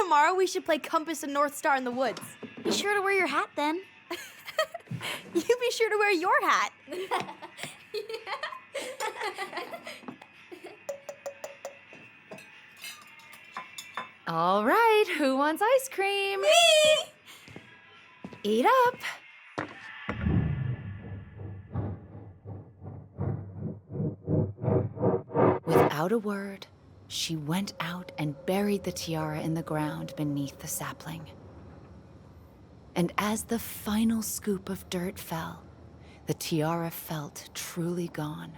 tomorrow we should play Compass and North Star in the woods. Be sure to wear your hat then. You be sure to wear your hat. All right, who wants ice cream? Me! Eat up. Without a word, she went out and buried the tiara in the ground beneath the sapling. And as the final scoop of dirt fell, the tiara felt truly gone,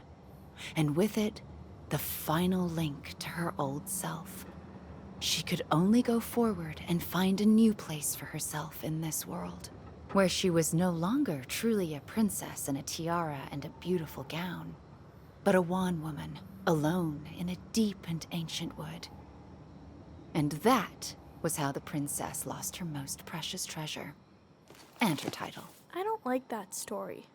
and with it, the final link to her old self. She could only go forward and find a new place for herself in this world, where she was no longer truly a princess in a tiara and a beautiful gown, but a wan woman, alone in a deep and ancient wood. And that was how the princess lost her most precious treasure, and her title. I don't like that story.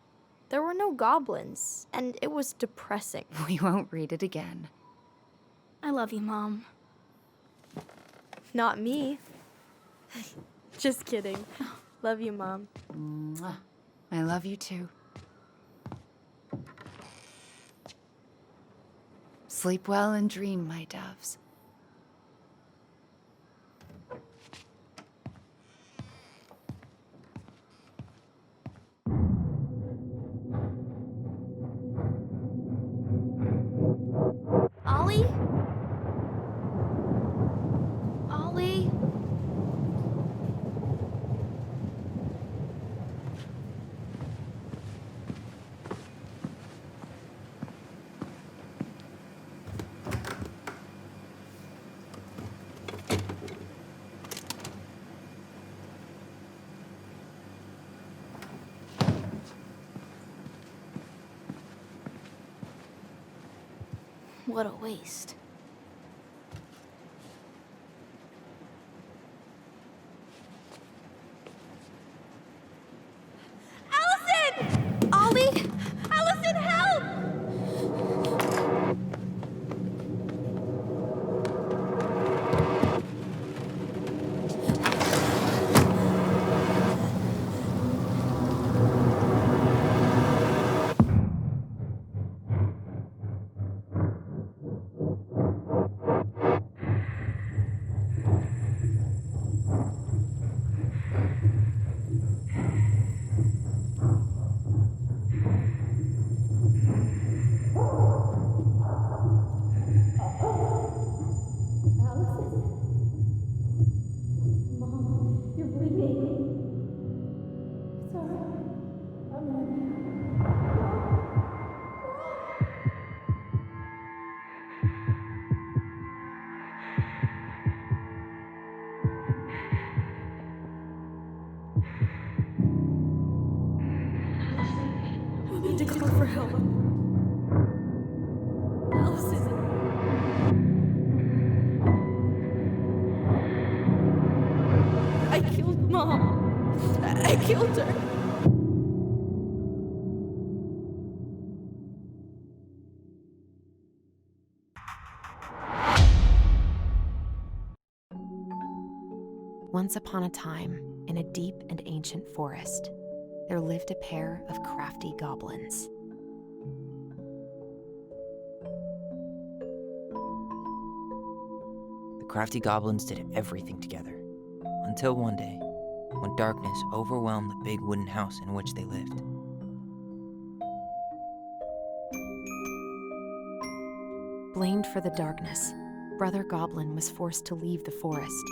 There were no goblins, and it was depressing. We won't read it again. I love you, Mom. Not me. Just kidding. Love you, Mom. Mwah. I love you too. Sleep well and dream, my doves. Ollie? Ollie? What a waste. Alyson! Ollie! Alyson, help! I need to call for help. Alyson. I killed Mom. I killed her. Once upon a time, in a deep and ancient forest, there lived a pair of crafty goblins. The crafty goblins did everything together, until one day, when darkness overwhelmed the big wooden house in which they lived. Blamed for the darkness, Brother Goblin was forced to leave the forest,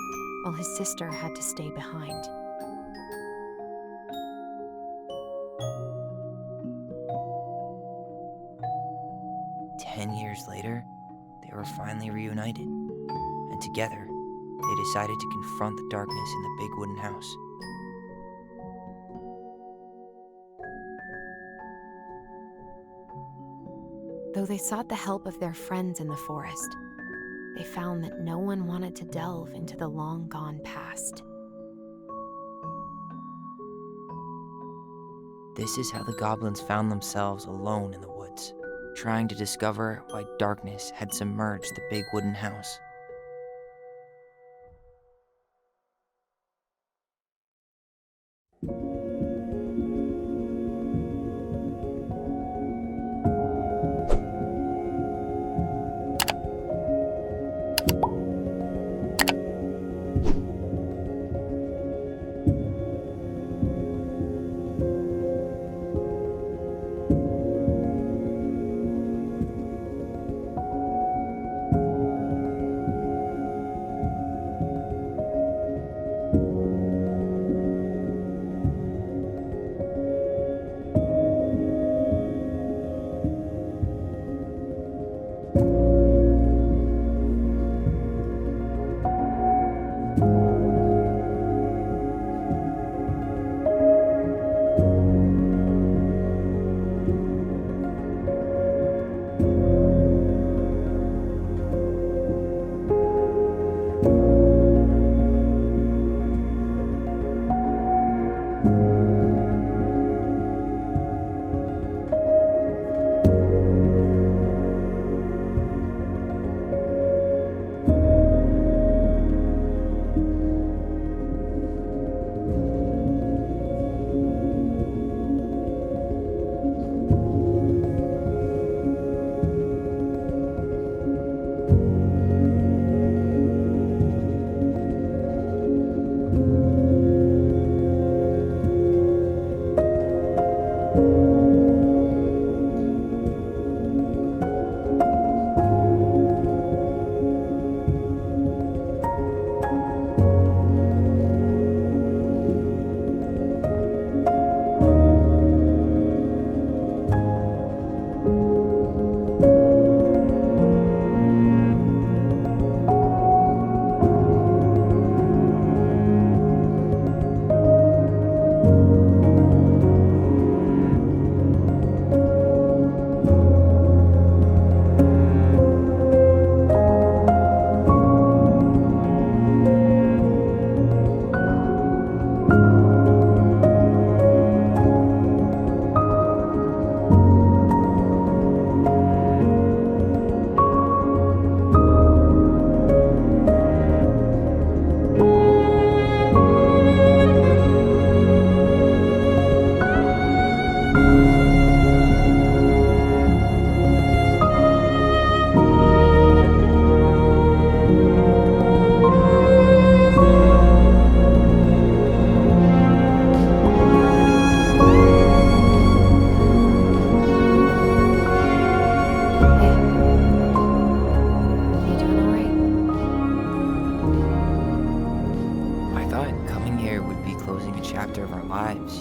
while his sister had to stay behind. Years later, they were finally reunited, and together, they decided to confront the darkness in the big wooden house. Though they sought the help of their friends in the forest, they found that no one wanted to delve into the long-gone past. This is how the goblins found themselves alone in the woods, trying to discover why darkness had submerged the big wooden house.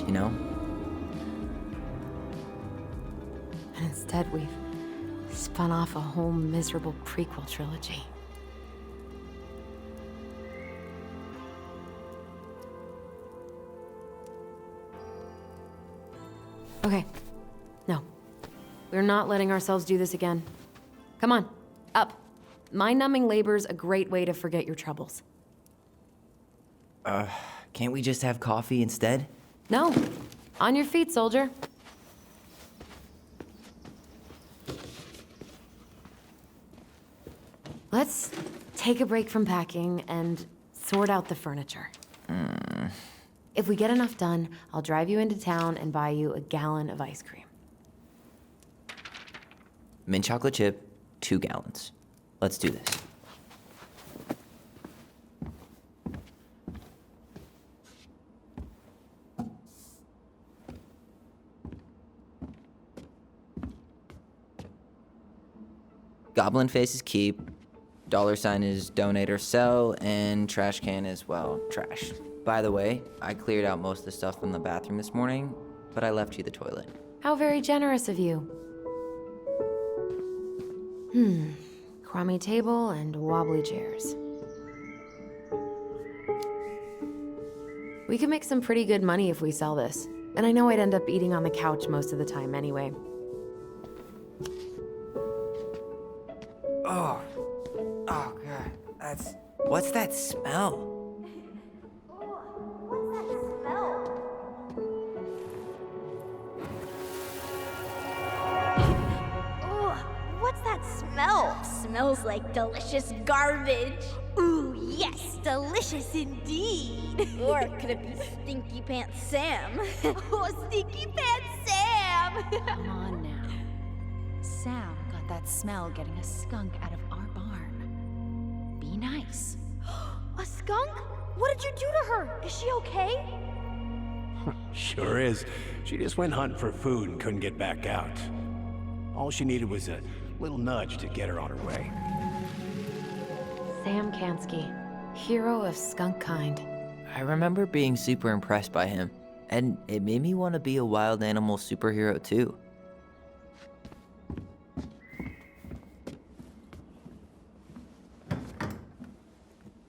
you know? And instead, we've spun off a whole miserable prequel trilogy. Okay. No. We're not letting ourselves do this again. Come on, up. Mind-numbing labor's a great way to forget your troubles. Can't we just have coffee instead? No. On your feet, soldier. Let's take a break from packing and sort out the furniture. If we get enough done, I'll drive you into town and buy you a gallon of ice cream. Mint chocolate chip, 2 gallons. Let's do this. Goblin face is keep, $sign is donate or sell, and trash can is, well, trash. By the way, I cleared out most of the stuff from the bathroom this morning, but I left you the toilet. How very generous of you. Crummy table and wobbly chairs. We could make some pretty good money if we sell this. And I know I'd end up eating on the couch most of the time anyway. Oh God, what's that smell? What's that smell? Smells like delicious garbage. Ooh, yes, delicious indeed. Or could it be Stinky Pants Sam? Oh, Stinky Pants Sam! Come on now. Sam got that smell getting a skunk out of our barn. Be nice. A skunk? What did you do to her? Is she okay? Sure is. She just went hunting for food and couldn't get back out. All she needed was a little nudge to get her on her way. Sam Kansky, hero of skunk kind. I remember being super impressed by him, and it made me want to be a wild animal superhero too.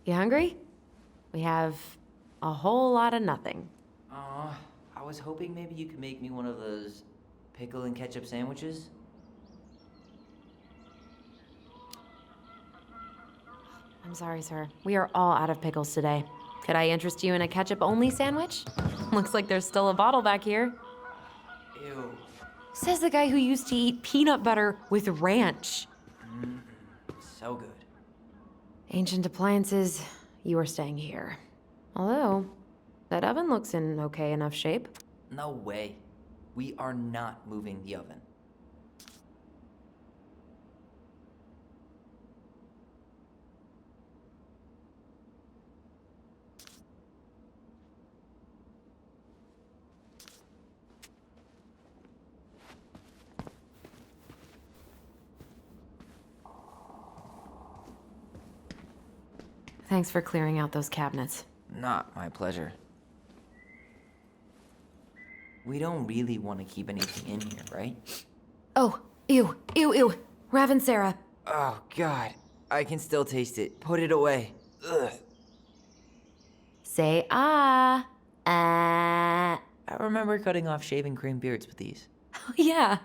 You hungry? We have a whole lot of nothing. I was hoping maybe you could make me one of those pickle and ketchup sandwiches. I'm sorry, sir. We are all out of pickles today. Could I interest you in a ketchup-only sandwich? Looks like there's still a bottle back here. Ew. Says the guy who used to eat peanut butter with ranch. So good. Ancient appliances, you are staying here. Although, that oven looks in okay enough shape. No way. We are not moving the oven. Thanks for clearing out those cabinets. Not my pleasure. We don't really want to keep anything in here, right? Oh, ew, ew, ew. Raven Sarah. Oh, God. I can still taste it. Put it away. Ugh. Say ah. Ah. I remember cutting off shaving cream beards with these. Oh, yeah.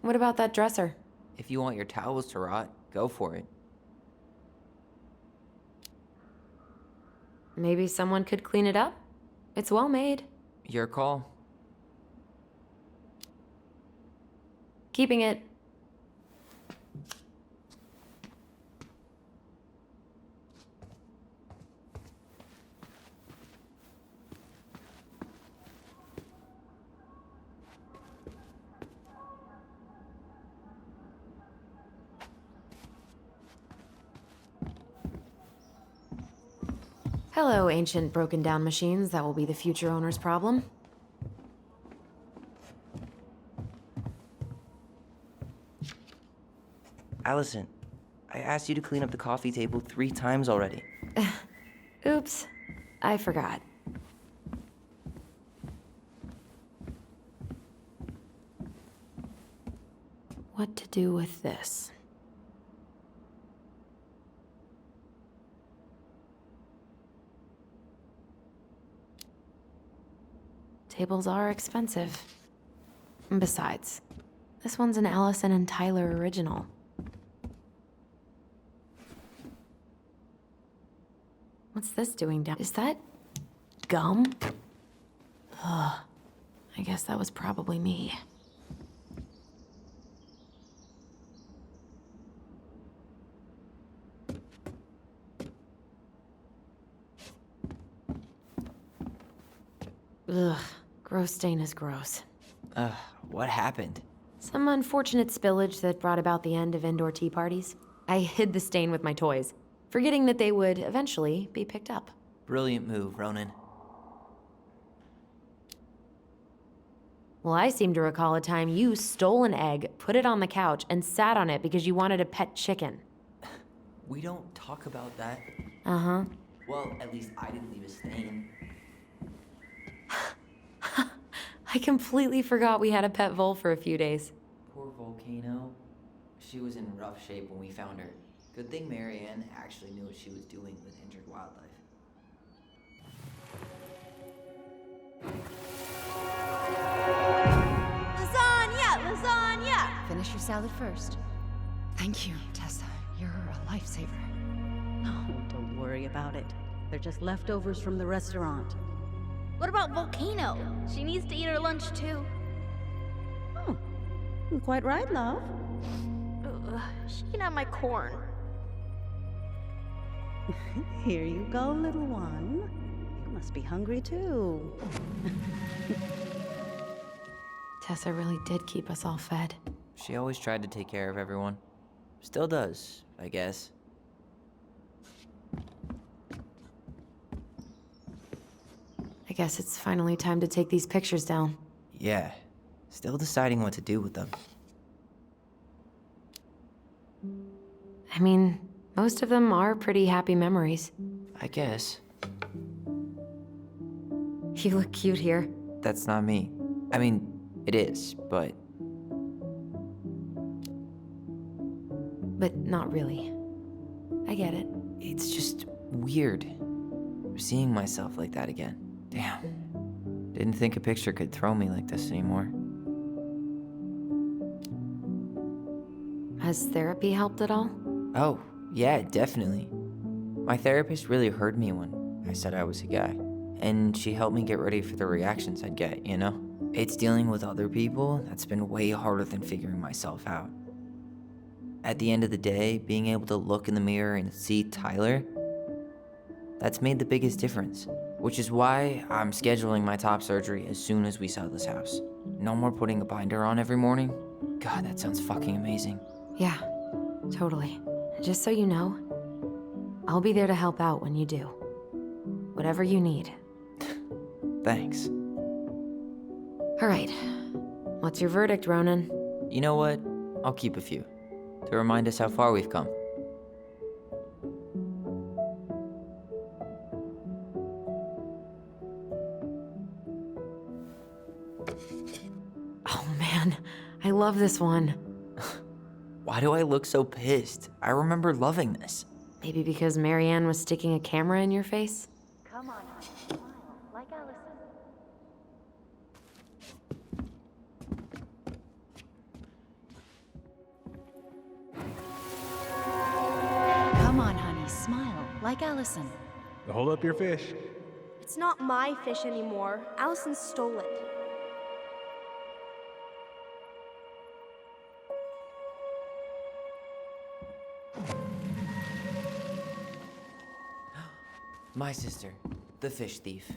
What about that dresser? If you want your towels to rot, go for it. Maybe someone could clean it up? It's well made. Your call. Keeping it. Hello, ancient broken down machines that will be the future owner's problem. Alyson, I asked you to clean up the coffee table 3 times already. Oops, I forgot. What to do with this? Tables are expensive. And besides, this one's an Alyson and Tyler original. What's this doing down? Is that gum? Ugh. I guess that was probably me. Ugh. Gross stain is gross. What happened? Some unfortunate spillage that brought about the end of indoor tea parties. I hid the stain with my toys, forgetting that they would eventually be picked up. Brilliant move, Ronan. Well, I seem to recall a time you stole an egg, put it on the couch, and sat on it because you wanted a pet chicken. We don't talk about that. Uh-huh. Well, at least I didn't leave a stain. I completely forgot we had a pet vole for a few days. Poor Volcano. She was in rough shape when we found her. Good thing Marianne actually knew what she was doing with injured wildlife. Lasagna! Lasagna! Finish your salad first. Thank you, Tessa. You're a lifesaver. Oh, don't worry about it. They're just leftovers from the restaurant. What about Volcano? She needs to eat her lunch too. Oh, you're quite right, love. Ugh, she can have my corn. Here you go, little one. You must be hungry too. Tessa really did keep us all fed. She always tried to take care of everyone. Still does, I guess. I guess it's finally time to take these pictures down. Yeah. Still deciding what to do with them. I mean, most of them are pretty happy memories. I guess. You look cute here. That's not me. I mean, it is, but But not really. I get it. it's just weird. Seeing myself like that again. Damn. Didn't think a picture could throw me like this anymore. Has therapy helped at all? Oh, yeah, definitely. My therapist really heard me when I said I was a guy. And she helped me get ready for the reactions I'd get, you know? It's dealing with other people that's been way harder than figuring myself out. At the end of the day, being able to look in the mirror and see Tyler, that's made the biggest difference. Which is why I'm scheduling my top surgery as soon as we sell this house. No more putting a binder on every morning. God, that sounds fucking amazing. Yeah, totally. Just so you know, I'll be there to help out when you do. Whatever you need. Thanks. All right. What's your verdict, Ronan? You know what? I'll keep a few. To remind us how far we've come. Oh man, I love this one. Why do I look so pissed? I remember loving this. Maybe because Marianne was sticking a camera in your face? Come on, smile, like Alyson. Come on, honey, smile, like Alyson. Hold up your fish. It's not my fish anymore. Allison stole it. My sister, the fish thief.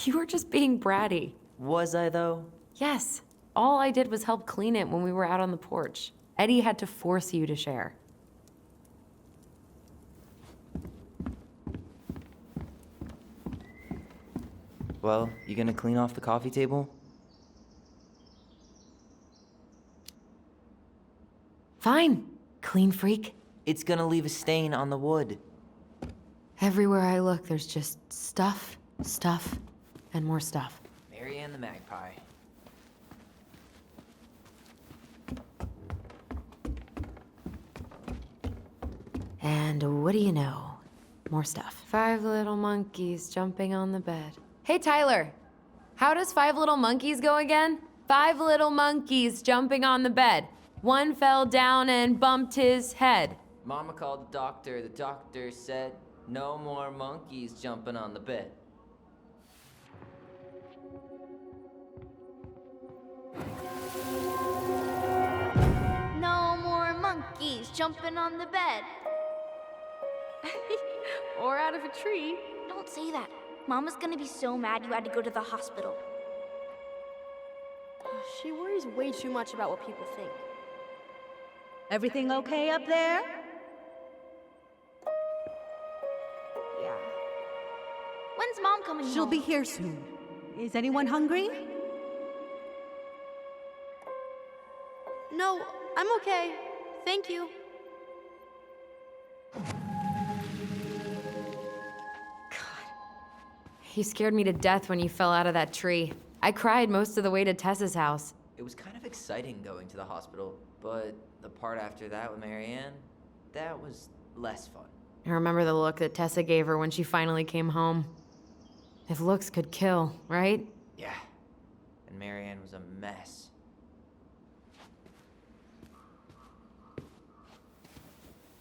You were just being bratty. Was I, though? Yes. All I did was help clean it when we were out on the porch. Eddie had to force you to share. Well, you gonna clean off the coffee table? Fine. Clean freak. It's gonna leave a stain on the wood. Everywhere I look, there's just stuff, and more stuff. Marianne the Magpie. And what do you know? More stuff. 5 little monkeys jumping on the bed. Hey, Tyler! How does 5 little monkeys go again? 5 little monkeys jumping on the bed. One fell down and bumped his head. Mama called the doctor. The doctor said, no more monkeys jumping on the bed. No more monkeys jumping on the bed. Or out of a tree. Don't say that. Mama's gonna be so mad you had to go to the hospital. She worries way too much about what people think. Everything okay up there? Yeah. When's Mom coming She'll home? be here soon. Is anyone hungry? No, I'm okay. Thank you. You scared me to death when you fell out of that tree. I cried most of the way to Tessa's house. It was kind of exciting going to the hospital, but the part after that with Marianne, that was less fun. I remember the look that Tessa gave her when she finally came home. If looks could kill, right? Yeah, and Marianne was a mess.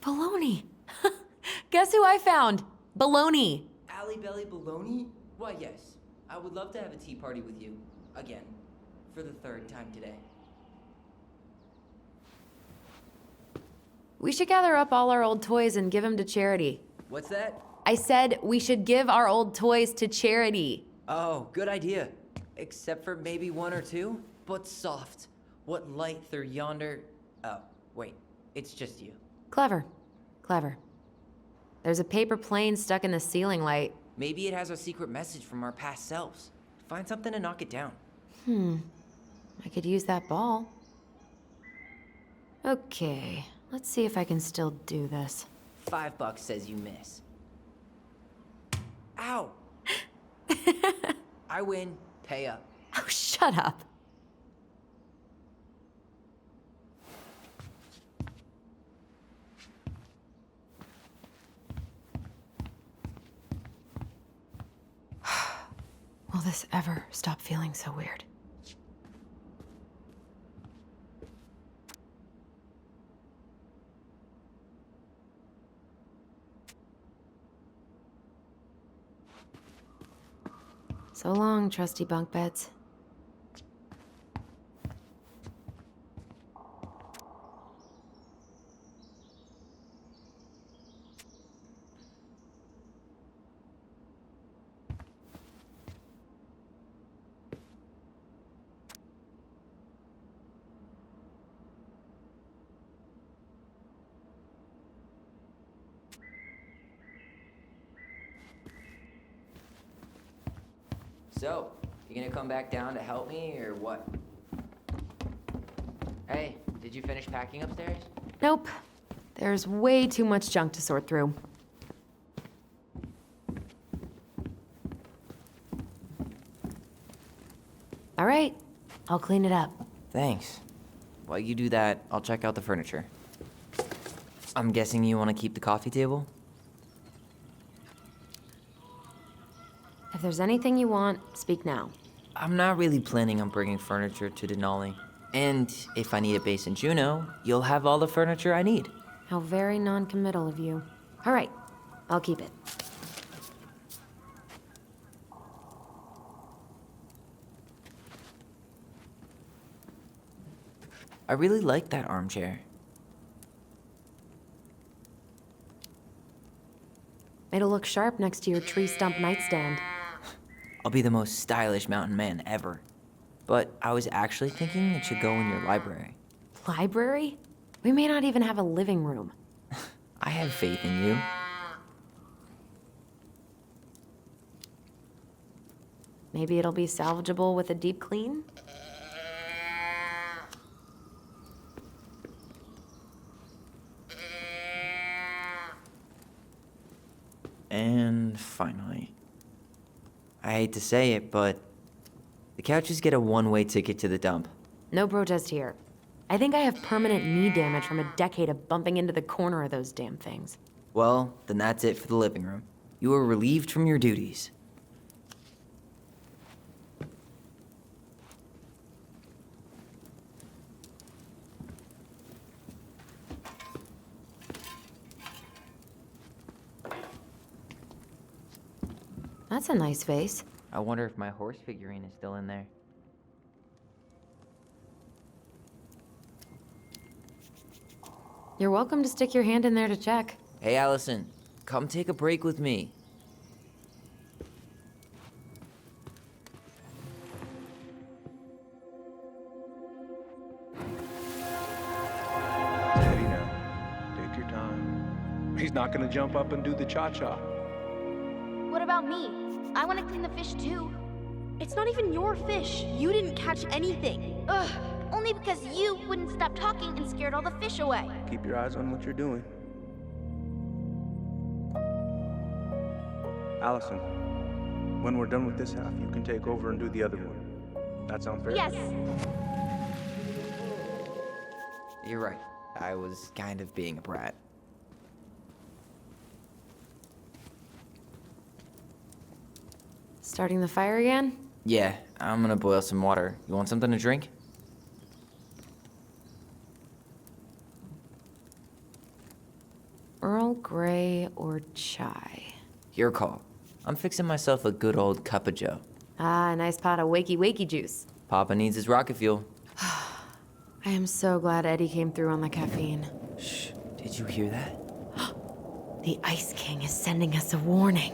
Baloney! Guess who I found? Baloney! Alley Belly Baloney? Why, yes. I would love to have a tea party with you. Again. For the 3rd time today. We should gather up all our old toys and give them to charity. What's that? I said we should give our old toys to charity. Oh, good idea. Except for maybe 1 or 2? But soft. What light through yonder... Oh, wait. It's just you. Clever. Clever. There's a paper plane stuck in the ceiling light. Maybe it has a secret message from our past selves. Find something to knock it down. I could use that ball. Okay, let's see if I can still do this. $5 says you miss. Ow! I win. Pay up. Oh, shut up. Will this ever stop feeling so weird? So long, trusty bunk beds. So, you gonna come back down to help me, or what? Hey, did you finish packing upstairs? Nope. There's way too much junk to sort through. All right, I'll clean it up. Thanks. While you do that, I'll check out the furniture. I'm guessing you want to keep the coffee table? If there's anything you want, speak now. I'm not really planning on bringing furniture to Denali. And if I need a base in Juneau, you'll have all the furniture I need. How very non-committal of you. All right, I'll keep it. I really like that armchair. It'll look sharp next to your tree stump nightstand. I'll be the most stylish mountain man ever. But I was actually thinking it should go in your library. Library? We may not even have a living room. I have faith in you. Maybe it'll be salvageable with a deep clean? And finally. I hate to say it, but the couches get a one-way ticket to the dump. No protest here. I think I have permanent knee damage from a decade of bumping into the corner of those damn things. Well, then that's it for the living room. You are relieved from your duties. That's a nice vase. I wonder if my horse figurine is still in there. You're welcome to stick your hand in there to check. Hey, Allison, come take a break with me. Steady now. Take your time. He's not gonna jump up and do the cha-cha. What about me? I want to clean the fish too. It's not even your fish. You didn't catch anything. Ugh, only because you wouldn't stop talking and scared all the fish away. Keep your eyes on what you're doing. Allison, when we're done with this half, you can take over and do the other one. That sound fair? Yes. You're right. I was kind of being a brat. Starting the fire again? Yeah, I'm gonna boil some water. You want something to drink? Earl Grey or chai? Your call. I'm fixing myself a good old cup of joe. Ah, a nice pot of wakey juice. Papa needs his rocket fuel. I am so glad Eddie came through on the caffeine. Shh, did you hear that? The Ice King is sending us a warning.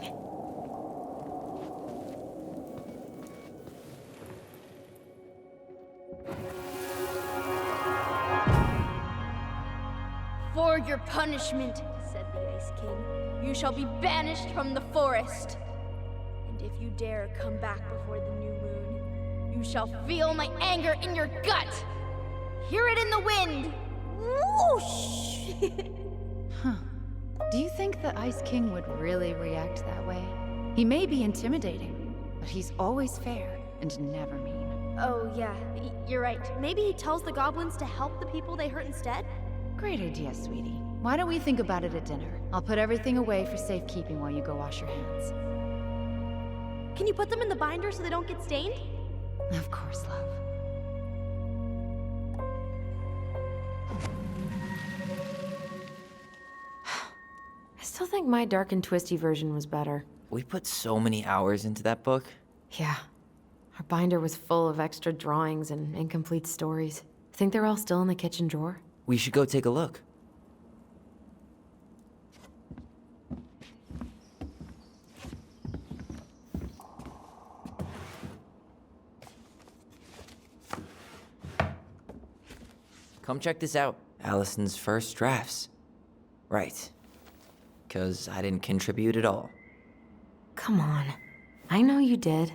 For your punishment, said the Ice King, you shall be banished from the forest. And if you dare come back before the new moon, you shall feel my anger in your gut. Hear it in the wind. Whoosh! Do you think the Ice King would really react that way? He may be intimidating, but he's always fair and never mean. Oh, yeah, you're right. Maybe he tells the goblins to help the people they hurt instead? Great idea, sweetie. Why don't we think about it at dinner? I'll put everything away for safekeeping while you go wash your hands. Can you put them in the binder so they don't get stained? Of course, love. I still think my dark and twisty version was better. We put so many hours into that book. Yeah. Our binder was full of extra drawings and incomplete stories. Think they're all still in the kitchen drawer? We should go take a look. Come check this out. Allison's first drafts. Right. 'Cause I didn't contribute at all. Come on. I know you did.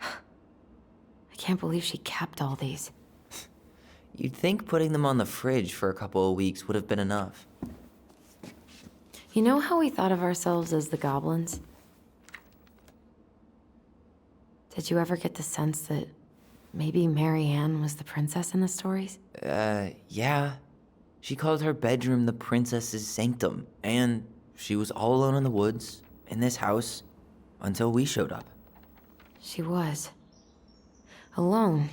I can't believe she kept all these. You'd think putting them on the fridge for a couple of weeks would have been enough. You know how we thought of ourselves as the goblins? Did you ever get the sense that maybe Mary Ann was the princess in the stories? Yeah. She called her bedroom the princess's sanctum, and she was all alone in the woods, in this house, until we showed up. She was. Alone,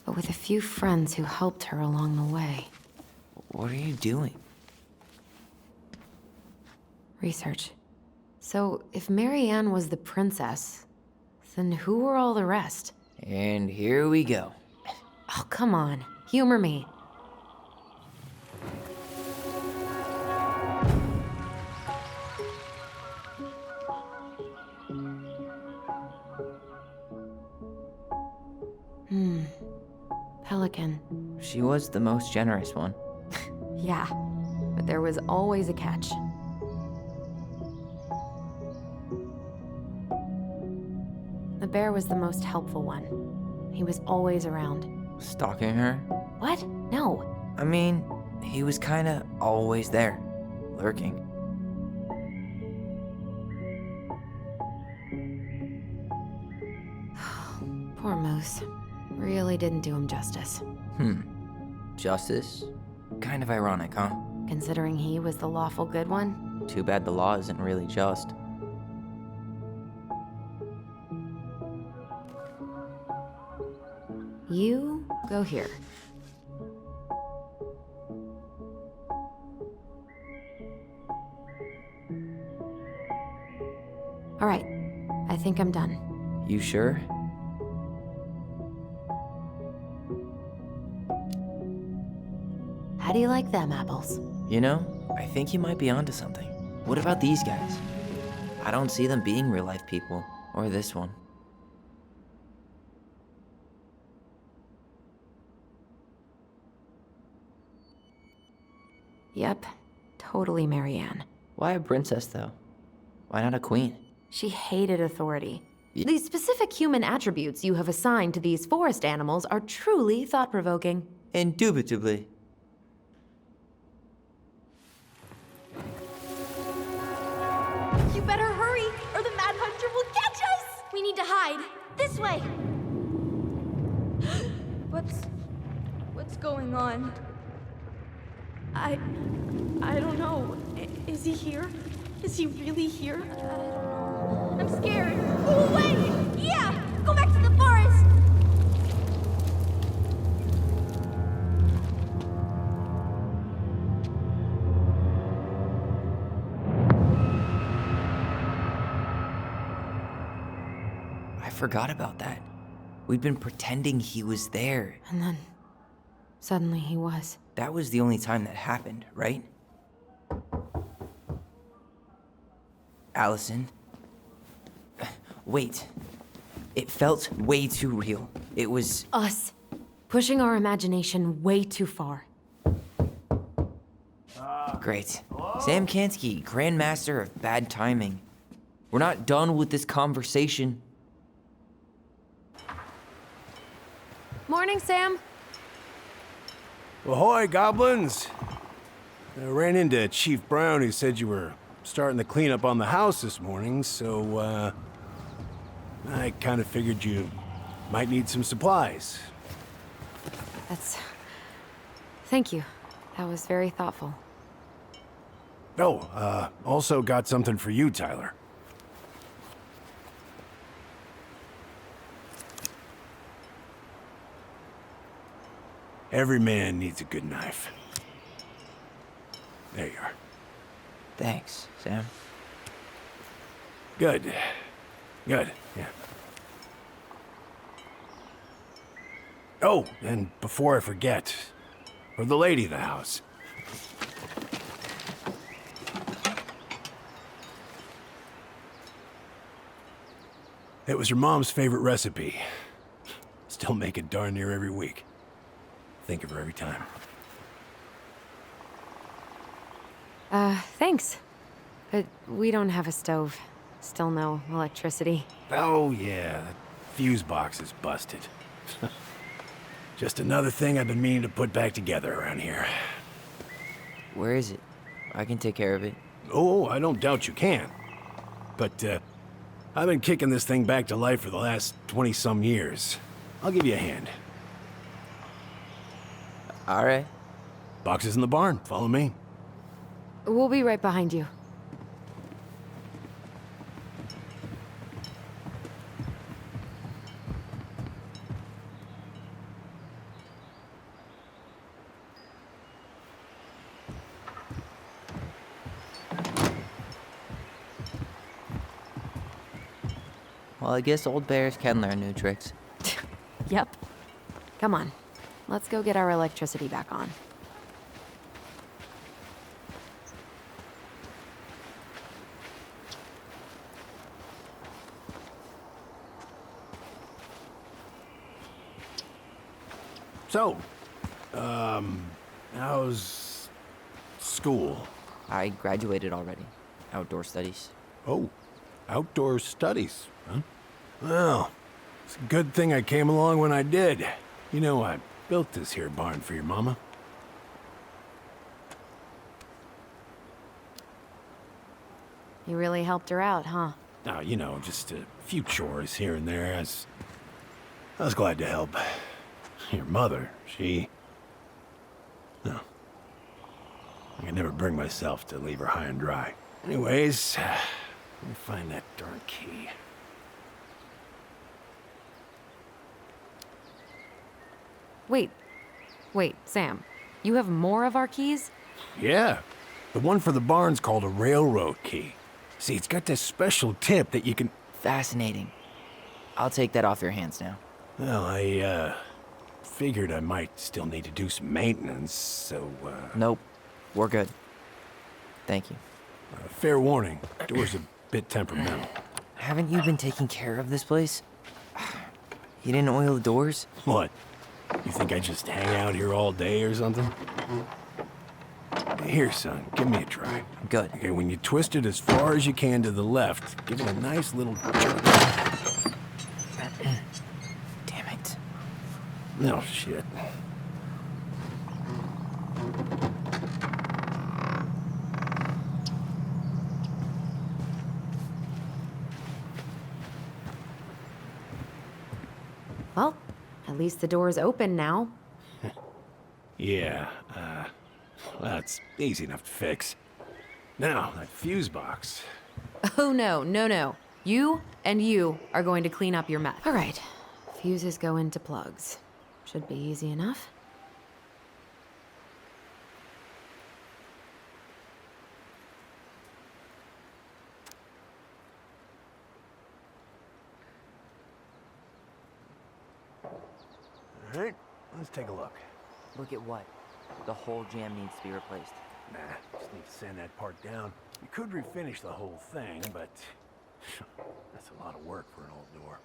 but with a few friends who helped her along the way. What are you doing? Research. So, if Mary Ann was the princess, then who were all the rest? And here we go. Oh, come on. Humor me. Pelican. She was the most generous one. Yeah, but there was always a catch. The bear was the most helpful one. He was always around. Stalking her? What? No. I mean, he was kinda always there, lurking. Those really didn't do him justice. Justice? Kind of ironic, huh? Considering he was the lawful good one. Too bad the law isn't really just. You go here. All right, I think I'm done. You sure? How do you like them apples? You know, I think you might be onto something. What about these guys? I don't see them being real-life people, or this one. Yep, totally Marianne. Why a princess, though? Why not a queen? She hated authority. The specific human attributes you have assigned to these forest animals are truly thought-provoking. Indubitably. You better hurry, or the Mad Hunter will catch us! We need to hide. This way! What's going on? I don't know. Is he here? Is he really here? I'm scared. Go away! Yeah! Go back to the forest! I forgot about that. We'd been pretending he was there. And then, suddenly he was. That was the only time that happened, right? Alyson? Wait. It felt way too real. It was... Us. Pushing our imagination way too far. Great. Sam Kansky, Grandmaster of Bad Timing. We're not done with this conversation. Morning, Sam. Ahoy, goblins! I ran into Chief Brown, who said you were starting the cleanup on the house this morning, so, I kind of figured you might need some supplies. Thank you. That was very thoughtful. Oh, also got something for you, Tyler. Every man needs a good knife. There you are. Thanks, Sam. Good. Good, yeah. Oh, and before I forget, for the lady of the house. It was her mom's favorite recipe. Still make it darn near every week. Think of her every time. Thanks. But we don't have a stove. Still no electricity. Oh, yeah, that fuse box is busted. Just another thing I've been meaning to put back together around here. Where is it? I can take care of it. Oh, I don't doubt you can. But, I've been kicking this thing back to life for the last 20-some years. I'll give you a hand. All right. Box is in the barn. Follow me. We'll be right behind you. Well, I guess old bears can learn new tricks. Yep. Come on. Let's go get our electricity back on. So, how's school? I graduated already. Outdoor studies. Oh, outdoor studies, huh? Well, it's a good thing I came along when I did. You know, I built this here barn for your mama. You really helped her out, huh? Now, you know, just a few chores here and there as I was glad to help. Your mother, she... No. I could never bring myself to leave her high and dry. Anyways, let me find that darn key. Wait, Sam. You have more of our keys? Yeah. The one for the barn's called a railroad key. See, it's got this special tip that you can... Fascinating. I'll take that off your hands now. Well, I, figured I might still need to do some maintenance, so, Nope. We're good. Thank you. Fair warning, door's a bit temperamental. Haven't you been taking care of this place? You didn't oil the doors? What? You think I just hang out here all day or something? Here, son, give me a try. Good. Okay, when you twist it as far as you can to the left, give it a nice little jerk. Damn it. No shit. Well, at least the door's open now. Yeah, that's easy enough to fix. Now, that fuse box. Oh, no. You and you are going to clean up your mess. All right. Fuses go into plugs. Should be easy enough. All right, let's take a look. Look at what? The whole jam needs to be replaced. Nah, just need to sand that part down. You could refinish the whole thing, but that's a lot of work for an old door.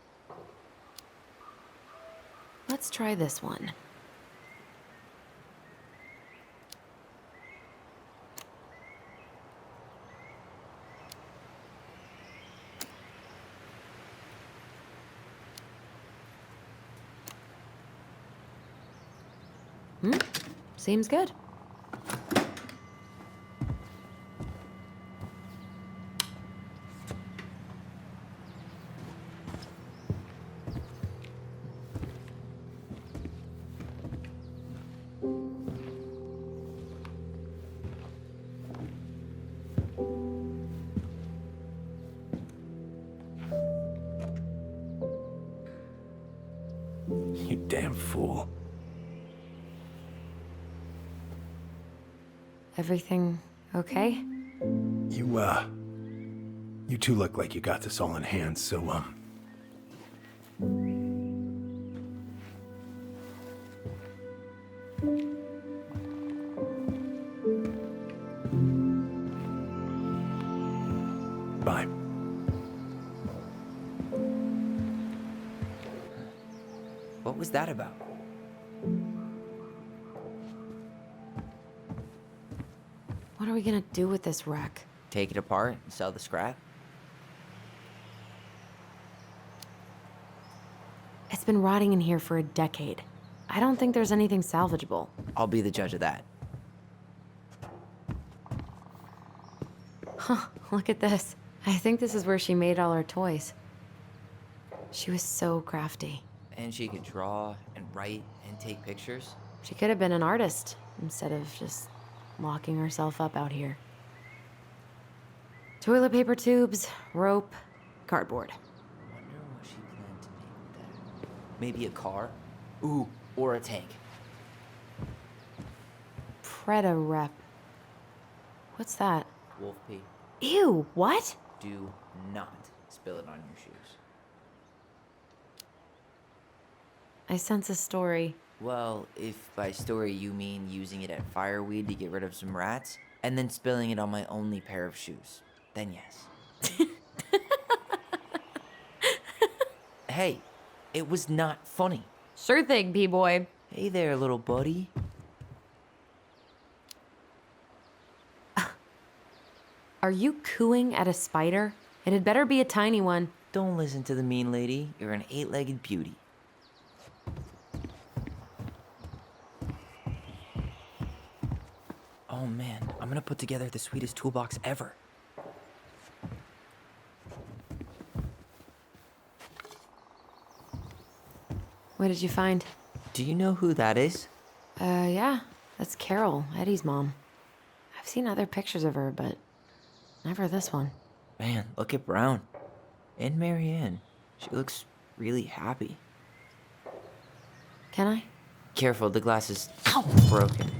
Let's try this one. Seems good. You damn fool. Everything okay? You two look like you got this all in hand, so, bye. What was that about? What are we gonna do with this wreck? Take it apart and sell the scrap? It's been rotting in here for a decade. I don't think there's anything salvageable. I'll be the judge of that. Huh, look at this. I think this is where she made all her toys. She was so crafty. And she could draw and write and take pictures. She could have been an artist instead of just locking herself up out here. Toilet paper tubes, rope, cardboard. Wonder what she planned to make with that. Maybe a car? Ooh, or a tank. Preda-rep. What's that? Wolf pee. Ew, what? Do not spill it on your shoes. I sense a story. Well, if by story you mean using it at fireweed to get rid of some rats, and then spilling it on my only pair of shoes, then yes. Hey, it was not funny. Sure thing, P-boy. Hey there, little buddy. Are you cooing at a spider? It had better be a tiny one. Don't listen to the mean lady. You're an 8-legged beauty. Oh man, I'm gonna put together the sweetest toolbox ever. What did you find? Do you know who that is? Yeah. That's Carol, Eddie's mom. I've seen other pictures of her, but never this one. Man, look at Brown. And Marianne. She looks really happy. Can I? Careful, the glass is broken.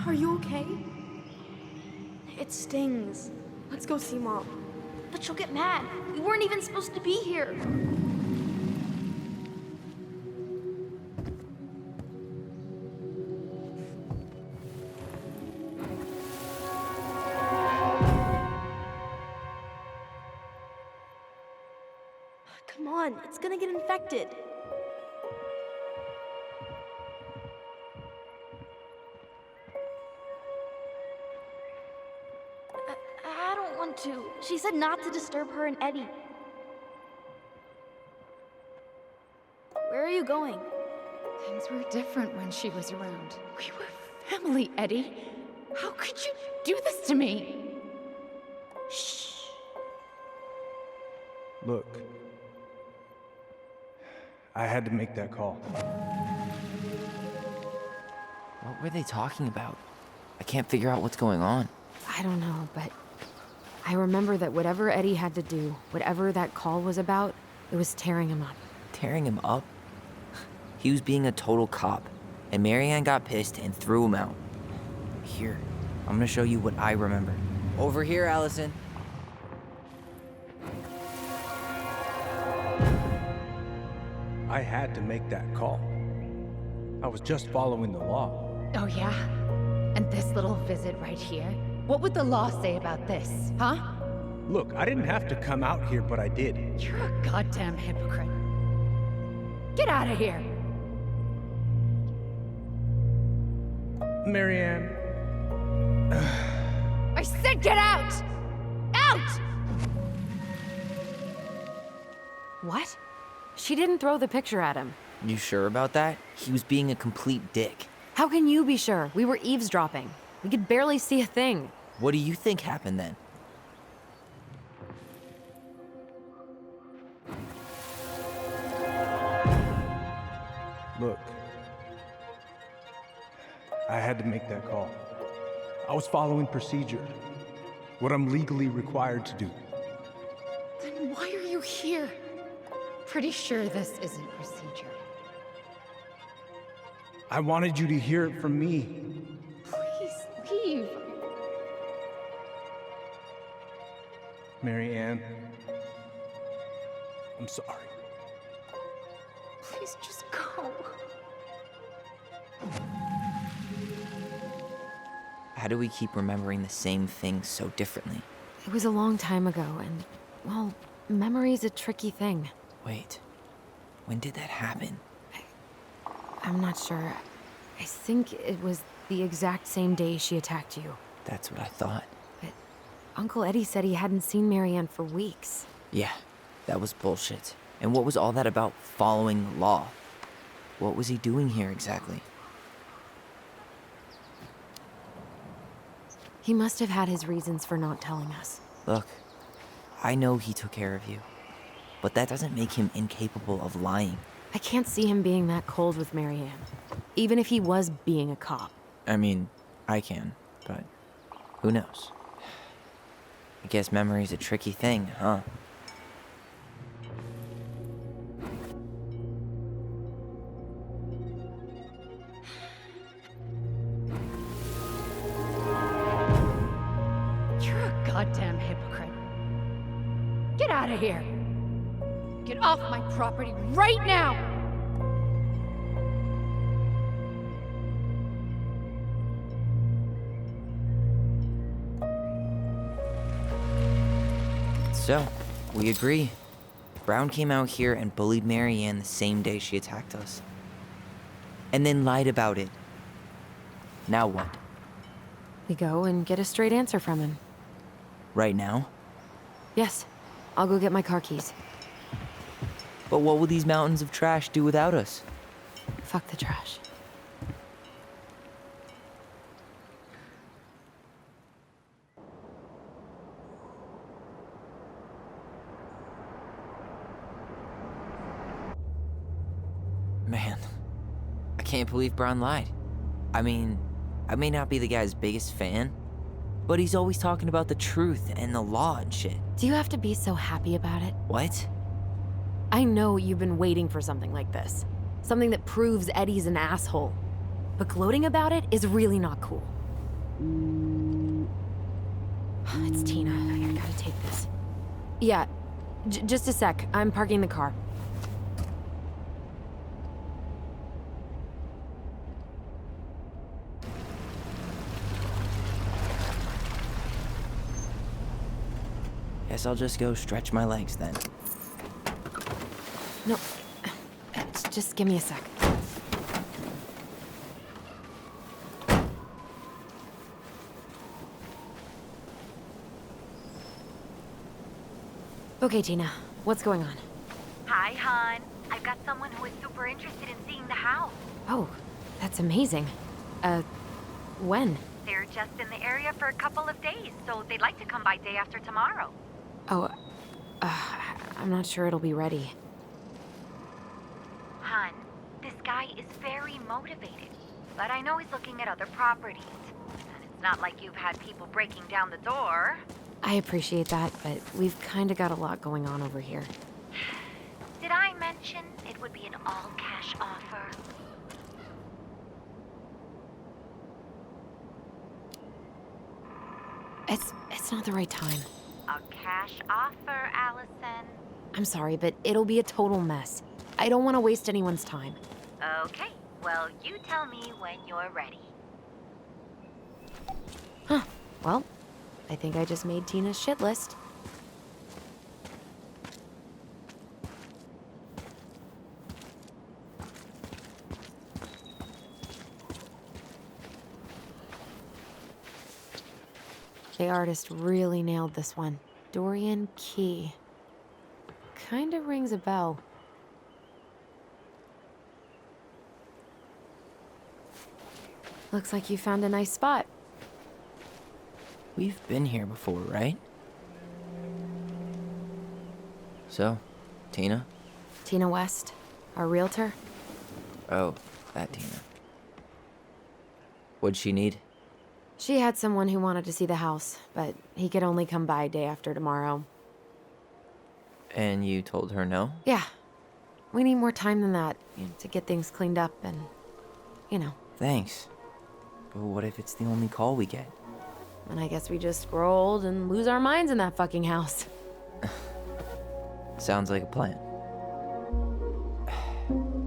Are you okay? It stings. Let's go see Mom. But she'll get mad. We weren't even supposed to be here. Come on, it's gonna get infected. I don't want to. She said not to disturb her and Eddie. Where are you going? Things were different when she was around. We were family, Eddie. How could you do this to me? Shh. Look, I had to make that call. What were they talking about? I can't figure out what's going on. I don't know, but I remember that whatever Eddie had to do, whatever that call was about, it was tearing him up. Tearing him up? He was being a total cop, and Marianne got pissed and threw him out. Here, I'm gonna show you what I remember. Over here, Allison. I had to make that call. I was just following the law. Oh, yeah? And this little visit right here? What would the law say about this, huh? Look, I didn't have to come out here, but I did. You're a goddamn hypocrite. Get out of here! Marianne. I said get out! Out! What? She didn't throw the picture at him. You sure about that? He was being a complete dick. How can you be sure? We were eavesdropping. We could barely see a thing. What do you think happened then? Look, I had to make that call. I was following procedure, what I'm legally required to do. Then why are you here? Pretty sure this isn't procedure. I wanted you to hear it from me. Please leave. Marianne, I'm sorry. Please just go. How do we keep remembering the same thing so differently? It was a long time ago, and, well, memory's a tricky thing. Wait, when did that happen? I'm not sure. I think it was the exact same day she attacked you. That's what I thought. But Uncle Eddie said he hadn't seen Marianne for weeks. Yeah, that was bullshit. And what was all that about following law? What was he doing here exactly? He must have had his reasons for not telling us. Look, I know he took care of you, but that doesn't make him incapable of lying. I can't see him being that cold with Marianne, even if he was being a cop. I mean, I can, but who knows? I guess memory's a tricky thing, huh? You're a goddamn hypocrite. Get out of here. Get off my property right now! So, we agree. Brown came out here and bullied Marianne the same day she attacked us. And then lied about it. Now what? We go and get a straight answer from him. Right now? Yes, I'll go get my car keys. But what will these mountains of trash do without us? Fuck the trash. can't believe Brown lied. I mean, I may not be the guy's biggest fan, but he's always talking about the truth and the law and shit. Do you have to be so happy about it? What? I know you've been waiting for something like this. Something that proves Eddie's an asshole. But gloating about it is really not cool. It's Tina. I gotta take this. Yeah, just a sec. I'm parking the car. Guess I'll just go stretch my legs then. No, just give me a sec. Okay, Tina, what's going on? Hi, hon. I've got someone who is super interested in seeing the house. Oh, that's amazing. When? They're just in the area for a couple of days, so they'd like to come by day after tomorrow. Oh, I'm not sure it'll be ready. Hun, this guy is very motivated, but I know he's looking at other properties. And it's not like you've had people breaking down the door. I appreciate that, but we've kind of got a lot going on over here. Did I mention it would be an all-cash offer? It's not the right time. A cash offer, Alyson. I'm sorry, but it'll be a total mess. I don't want to waste anyone's time. Okay, well, you tell me when you're ready. Huh. Well, I think I just made Tina's shit list. The artist really nailed this one. Dorian Key. Kinda rings a bell. Looks like you found a nice spot. We've been here before, right? So, Tina? Tina West, our realtor. Oh, that Tina. What'd she need? She had someone who wanted to see the house, but he could only come by day after tomorrow. And you told her no? Yeah. We need more time than that, to get things cleaned up and, Thanks. But what if it's the only call we get? And I guess we just scrolled and lose our minds in that fucking house. Sounds like a plan.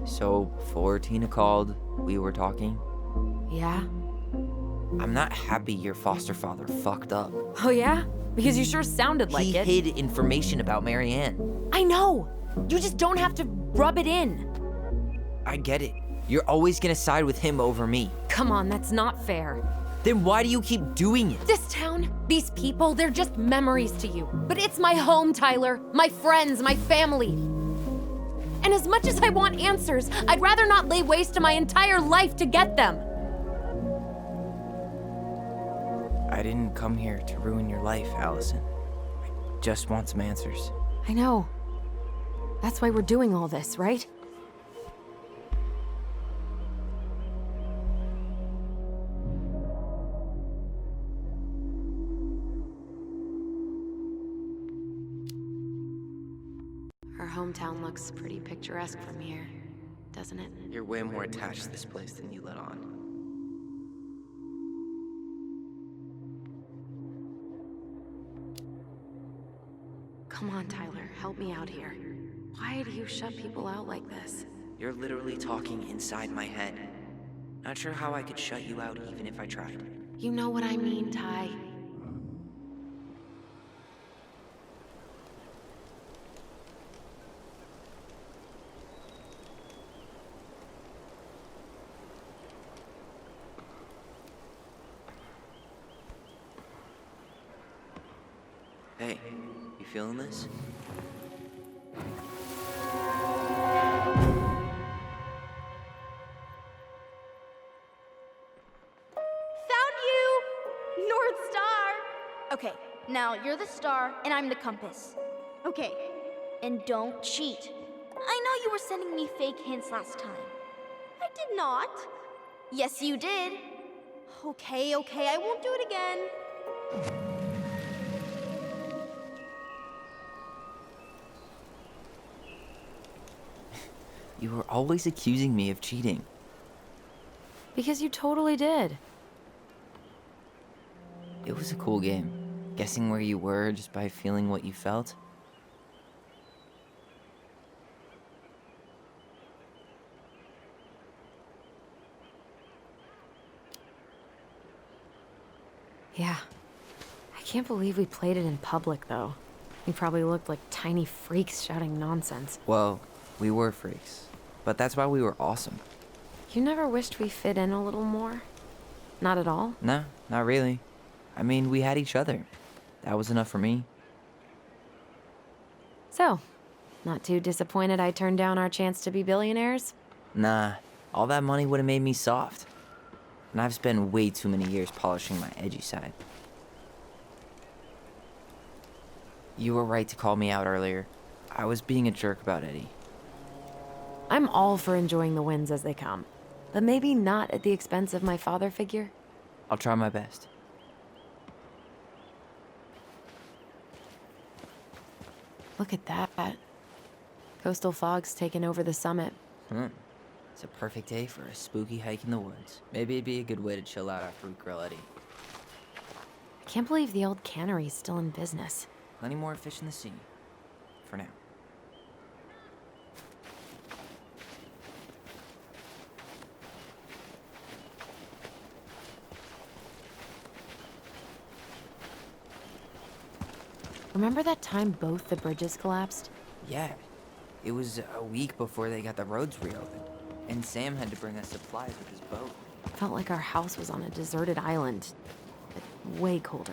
So, before Tina called, we were talking? Yeah? I'm not happy your foster father fucked up. Oh yeah? Because you sure sounded like it. He hid information about Marianne. I know! You just don't have to rub it in. I get it. You're always gonna side with him over me. Come on, that's not fair. Then why do you keep doing it? This town, these people, they're just memories to you. But it's my home, Tyler. My friends, my family. And as much as I want answers, I'd rather not lay waste to my entire life to get them. I didn't come here to ruin your life, Alyson. I just want some answers. I know. That's why we're doing all this, right? Our hometown looks pretty picturesque from here, doesn't it? You're way more attached to this place than you let on. Come on, Tyler, help me out here. Why do you shut people out like this? You're literally talking inside my head. Not sure how I could shut you out even if I tried. You know what I mean, Ty. Hey, you feeling this? North Star! Okay, now you're the star and I'm the compass. Okay. And don't cheat. I know you were sending me fake hints last time. I did not. Yes, you did. Okay, I won't do it again. You were always accusing me of cheating. Because you totally did. It was a cool game. Guessing where you were just by feeling what you felt. Yeah. I can't believe we played it in public, though. We probably looked like tiny freaks shouting nonsense. Well, we were freaks. But that's why we were awesome. You never wished we fit in a little more? Not at all? No, not really. I mean, we had each other. That was enough for me. So, not too disappointed I turned down our chance to be billionaires? Nah, all that money would have made me soft. And I've spent way too many years polishing my edgy side. You were right to call me out earlier. I was being a jerk about Eddie. I'm all for enjoying the wins as they come, but maybe not at the expense of my father figure. I'll try my best. Look at that. Coastal fog's taken over the summit. It's a perfect day for a spooky hike in the woods. Maybe it'd be a good way to chill out after we grill Eddie. I can't believe the old cannery's still in business. Plenty more fish in the sea. For now. Remember that time both the bridges collapsed? Yeah. It was a week before they got the roads reopened. And Sam had to bring us supplies with his boat. Felt like our house was on a deserted island, but way colder.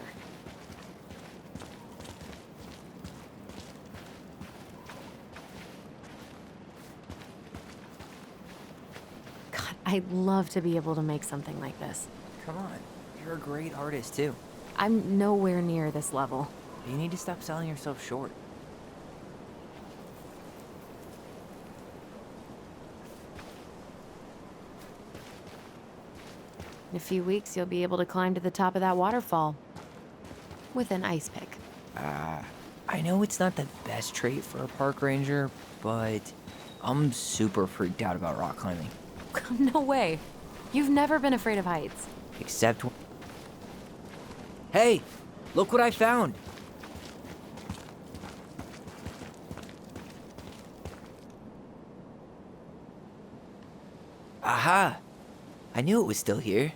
God, I'd love to be able to make something like this. Come on. You're a great artist, too. I'm nowhere near this level. You need to stop selling yourself short. In a few weeks, you'll be able to climb to the top of that waterfall. With an ice pick. I know it's not the best trait for a park ranger, but I'm super freaked out about rock climbing. No way. You've never been afraid of heights. Except... Hey! Look what I found! Aha! I knew it was still here.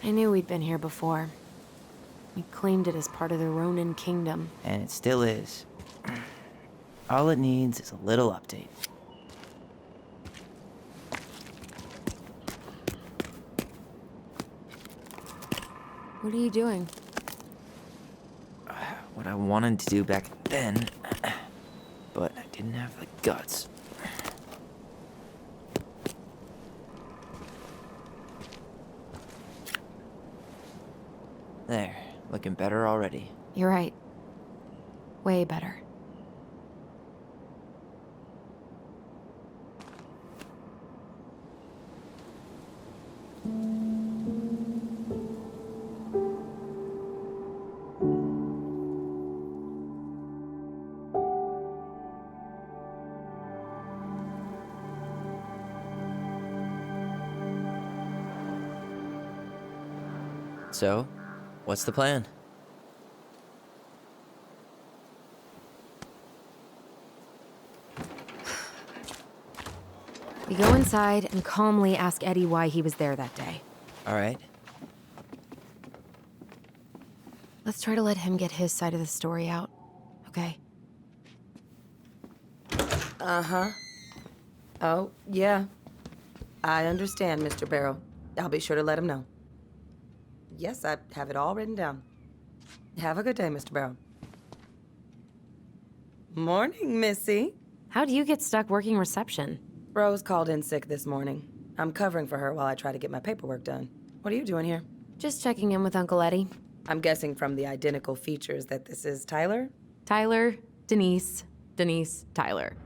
I knew we'd been here before. We claimed it as part of the Ronan kingdom. And it still is. All it needs is a little update. What are you doing? What I wanted to do back then, but I didn't have the guts. There, looking better already. You're right. Way better. So, what's the plan? We go inside and calmly ask Eddie why he was there that day. All right. Let's try to let him get his side of the story out, okay? Uh-huh. Oh, yeah. I understand, Mr. Barrow. I'll be sure to let him know. Yes, I have it all written down. Have a good day, Mr. Barrow. Morning, Missy. How'd you get stuck working reception? Rose called in sick this morning. I'm covering for her while I try to get my paperwork done. What are you doing here? Just checking in with Uncle Eddie. I'm guessing from the identical features that this is Tyler? Tyler, Denise, Denise, Tyler.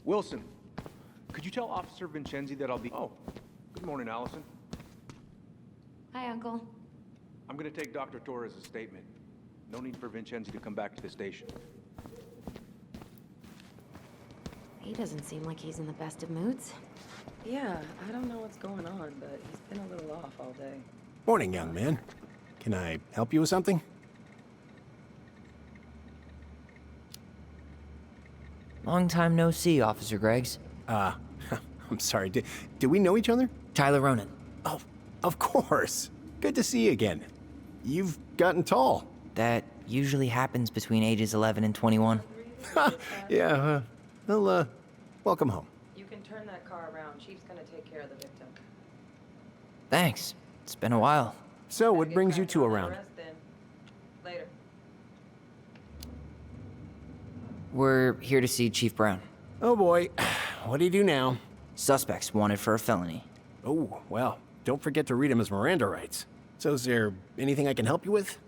Wilson, tell Officer Vincenzi that I'll be... Oh, good morning, Allison. Hi, Uncle. I'm gonna take Dr. Torres' statement. No need for Vincenzi to come back to the station. He doesn't seem like he's in the best of moods. Yeah, I don't know what's going on, but he's been a little off all day. Morning, young man. Can I help you with something? Long time no see, Officer Greggs. I'm sorry, do we know each other? Tyler Ronan. Oh, of course. Good to see you again. You've gotten tall. That usually happens between ages 11 and 21. Yeah, well, welcome home. You can turn that car around. Chief's gonna take care of the victim. Thanks. It's been a while. So, what brings you two around? Later. We're here to see Chief Brown. Oh boy, what do you do now? Suspects wanted for a felony. Oh, well, don't forget to read him his Miranda rights. So is there anything I can help you with?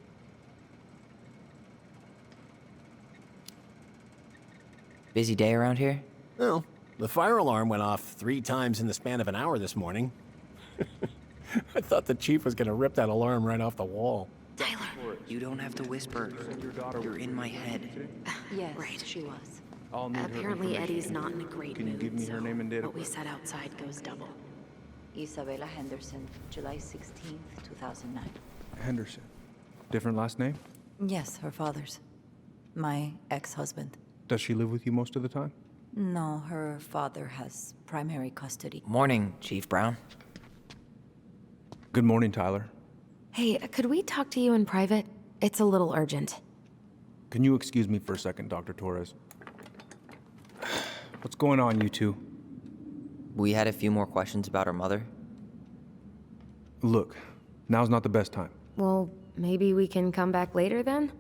Busy day around here? Well, the fire alarm went off 3 times in the span of an hour this morning. I thought the chief was gonna rip that alarm right off the wall. Tyler. You don't have to whisper. You're in my head. Yes, Right. she was. I'll need her Apparently information. Eddie's not in a great Can you mood, give me her so name and date of what we birth? said outside goes double. Isabella Henderson, July 16th, 2009. Henderson. Different last name? Yes, her father's. My ex-husband. Does she live with you most of the time? No, her father has primary custody. Morning, Chief Brown. Good morning, Tyler. Hey, could we talk to you in private? It's a little urgent. Can you excuse me for a second, Dr. Torres? What's going on, you two? We had a few more questions about our mother. Look, now's not the best time. Well, maybe we can come back later then?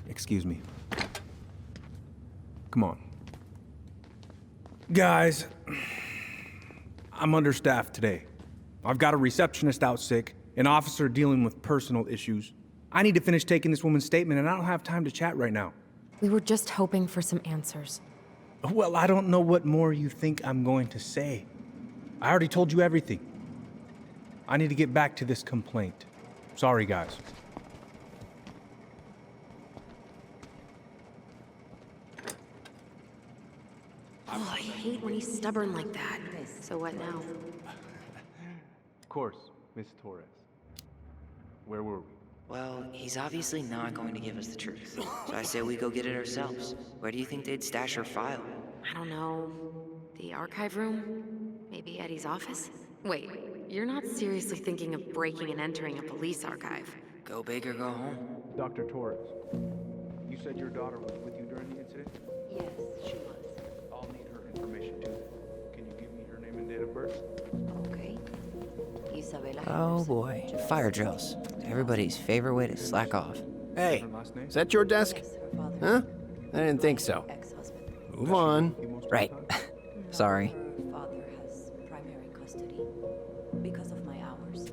Excuse me. Come on. Guys, I'm understaffed today. I've got a receptionist out sick, an officer dealing with personal issues. I need to finish taking this woman's statement, and I don't have time to chat right now. We were just hoping for some answers. Well, I don't know what more you think I'm going to say. I already told you everything. I need to get back to this complaint. Sorry, guys. Oh, I hate when he's stubborn like that. So what now? Of course, Miss Torres. Where were we? Well, he's obviously not going to give us the truth. So I say we go get it ourselves. Where do you think they'd stash our file? I don't know. The archive room? Maybe Eddie's office? Wait, you're not seriously thinking of breaking and entering a police archive? Go big or go home. Dr. Torres, you said your daughter was with you during the incident? Yes, she was. I'll need her information too. Can you give me her name and date of birth? Okay. Isabella Oh Henderson, boy, July fire drills. Everybody's favorite way to slack off. Hey, Different last name? is that your desk? Yes, her father. Huh? I didn't think so. Ex-husband. Move on. You most of the Right. time? Sorry. Her father has primary custody because of my hours.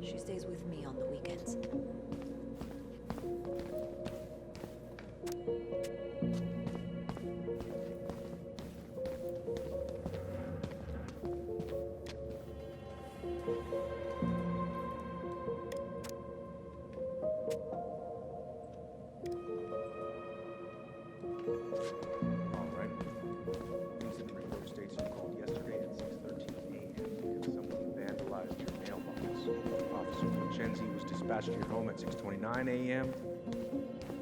She stays with me on the weekends. All right. Incident report states you called yesterday at 6:13 a.m. because someone vandalized your mailbox. Officer Vincenzi was dispatched to your home at 6:29 a.m.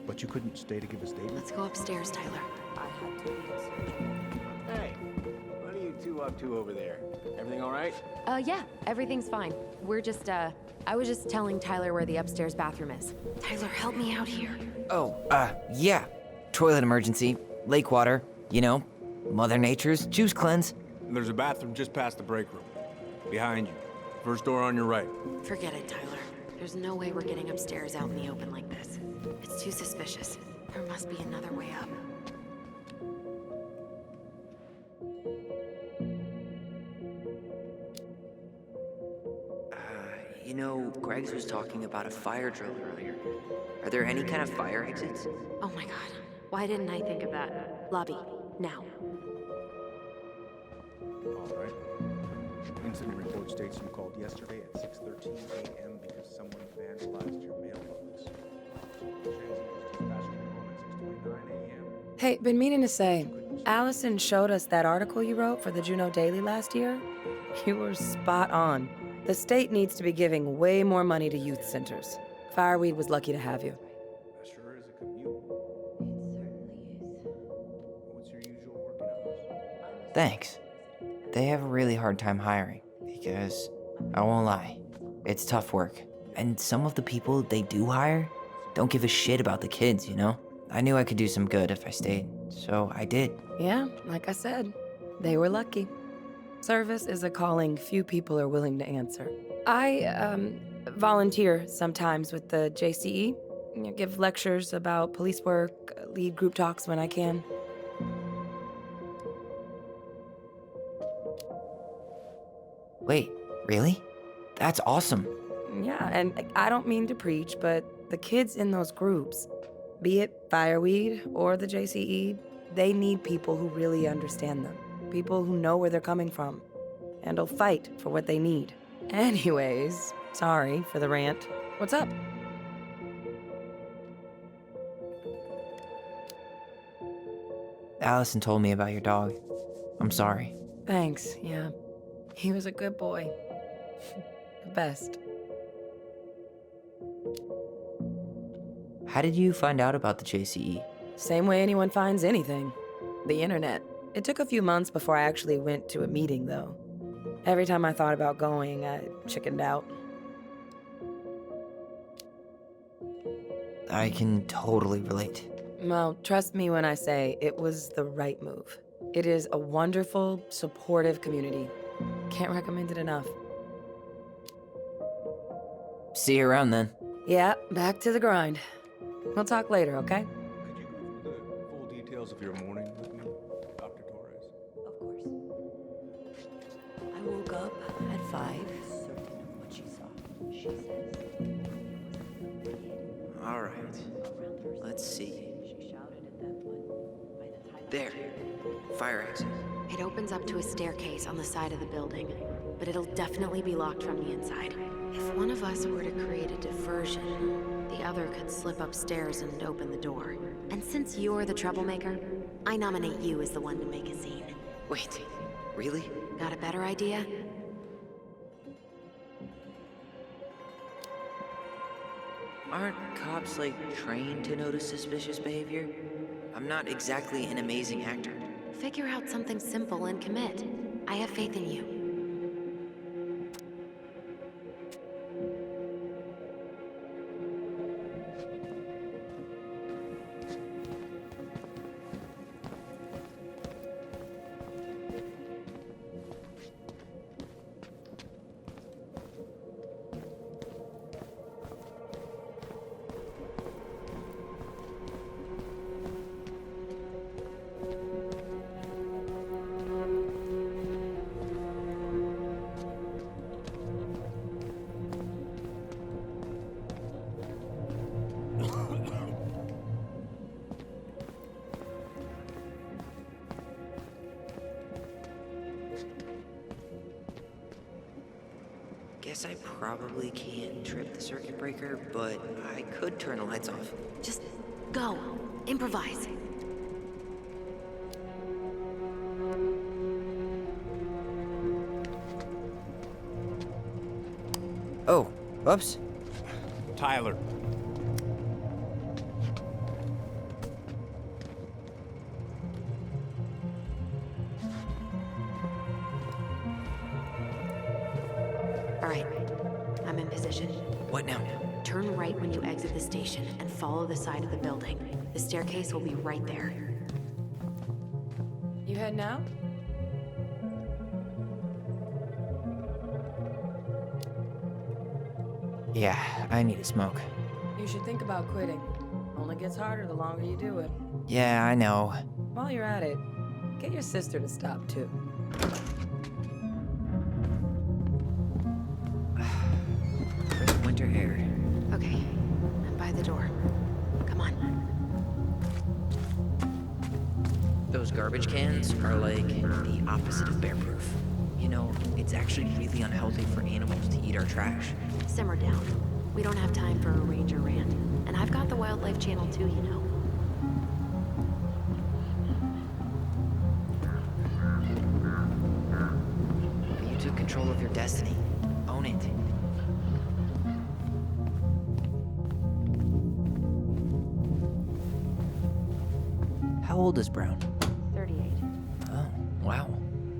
But you couldn't stay to give a statement? Let's go upstairs, Tyler. I had to be in surgery. Hey, what are you two up to over there? Everything all right? Yeah, everything's fine. We're just, I was just telling Tyler where the upstairs bathroom is. Tyler, help me out here. Oh, yeah. Toilet emergency. Lake water. You know, Mother Nature's juice cleanse. There's a bathroom just past the break room. Behind you. First door on your right. Forget it, Tyler. There's no way we're getting upstairs out in the open like this. It's too suspicious. There must be another way up. You know, Greggs was talking about a fire drill earlier. Are there any kind of fire exits? Oh my god. Why didn't I think of that? Lobby. Now. All right. Incident report states you called yesterday at 6:13 a.m. because someone vandalized your mailbox. Mackenzie was dispatched to your home at 6:29 a.m. Hey, been meaning to say, Allison showed us that article you wrote for the Juneau Daily last year. You were spot on. The state needs to be giving way more money to youth centers. Fireweed was lucky to have you. That sure is a commute. What's your usual working hours? Thanks. They have a really hard time hiring because, I won't lie, it's tough work. And some of the people they do hire don't give a shit about the kids, you know? I knew I could do some good if I stayed, so I did. Yeah, like I said, they were lucky. Service is a calling few people are willing to answer. I volunteer sometimes with the JCE. Give lectures about police work, lead group talks when I can. Wait, really? That's awesome. Yeah, and I don't mean to preach, but the kids in those groups, be it Fireweed or the JCE, they need people who really understand them. People who know where they're coming from and will fight for what they need. Anyways, sorry for the rant. What's up? Allison told me about your dog. I'm sorry. Thanks, yeah. He was a good boy. The best. How did you find out about the JCE? Same way anyone finds anything. The internet. It took a few months before I actually went to a meeting, though. Every time I thought about going, I chickened out. I can totally relate. Well, trust me when I say it was the right move. It is a wonderful, supportive community. Can't recommend it enough. See you around then. Yeah, back to the grind. We'll talk later, okay? Could you go through the full details of your morning with me, Dr. Torres? Of course. I woke up at 5, certain of what she saw. She says All right. Let's see. she shouted at that one by the Tyler There. Fire exit. It opens up to a staircase on the side of the building, but it'll definitely be locked from the inside. If one of us were to create a diversion, the other could slip upstairs and open the door. And since you're the troublemaker, I nominate you as the one to make a scene. Wait, really? Got a better idea? Aren't cops, like, trained to notice suspicious behavior? I'm not exactly an amazing actor. Figure out something simple and commit. I have faith in you. Guess I probably can't trip the circuit breaker, but I could turn the lights off. Just go. Improvise. Oh, whoops. Tyler. All right. I'm in position. What now? Turn right when you exit the station and follow the side of the building. The staircase will be right there. You heading out? Yeah, I need a smoke. You should think about quitting. Only gets harder the longer you do it. Yeah, I know. While you're at it, get your sister to stop too. Crisp winter air. Okay. I'm by the door. Come on. Those garbage cans are like the opposite of bear-proof. You know, it's actually really unhealthy for animals to eat our trash. Simmer down. We don't have time for a ranger rant. And I've got the Wildlife Channel too, you know. You took control of your destiny. Own it. How old is Brown? 38. Oh, wow.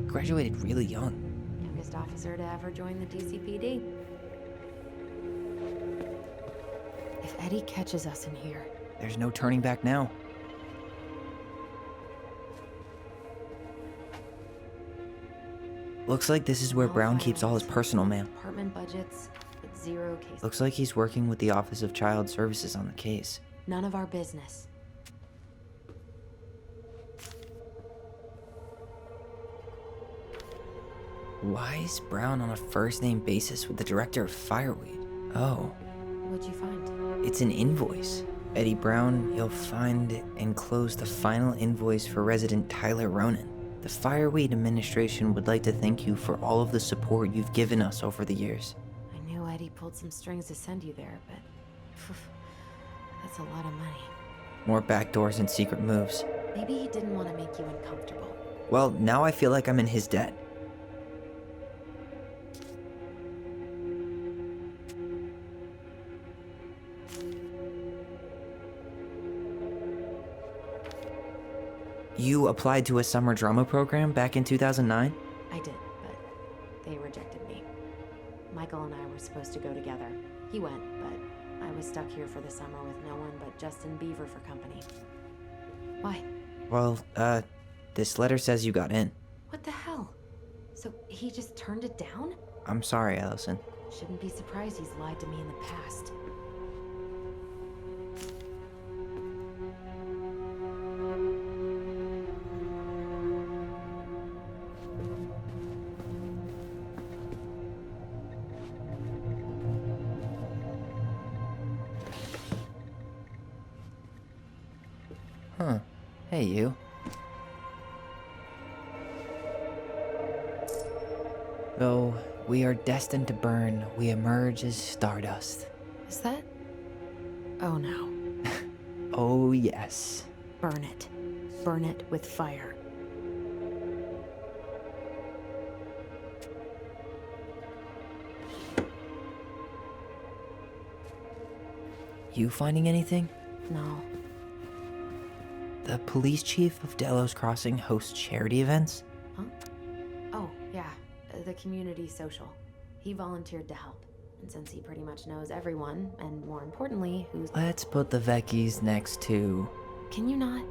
Graduated really young. Youngest officer to ever join the DCPD. If Eddie catches us in here... There's no turning back now. Looks like this is where Brown keeps all his personal mail. Apartment budgets, but 0 cases. Looks like he's working with the Office of Child Services on the case. None of our business. Why is Brown on a first-name basis with the director of Fireweed? Oh. What'd you find? It's an invoice. Eddie Brown, you'll find enclosed the final invoice for resident Tyler Ronan. The Fireweed administration would like to thank you for all of the support you've given us over the years. I knew Eddie pulled some strings to send you there, but... that's a lot of money. More backdoors and secret moves. Maybe he didn't want to make you uncomfortable. Well, now I feel like I'm in his debt. You applied to a summer drama program back in 2009? I did, but they rejected me. Michael and I were supposed to go together. He went, but I was stuck here for the summer with no one but Justin Beaver for company. Why? Well, this letter says you got in. What the hell? So he just turned it down? I'm sorry, Alyson. Shouldn't be surprised he's lied to me in the past. Huh. Hey, you. Though we are destined to burn, we emerge as stardust. Is that... Oh no. Oh, yes. Burn it. Burn it with fire. You finding anything? No. The police chief of Delos Crossing hosts charity events? Huh? Oh, yeah. The community social. He volunteered to help. And since he pretty much knows everyone, and more importantly, who's... Let's put the Vecchies next to... Can you not?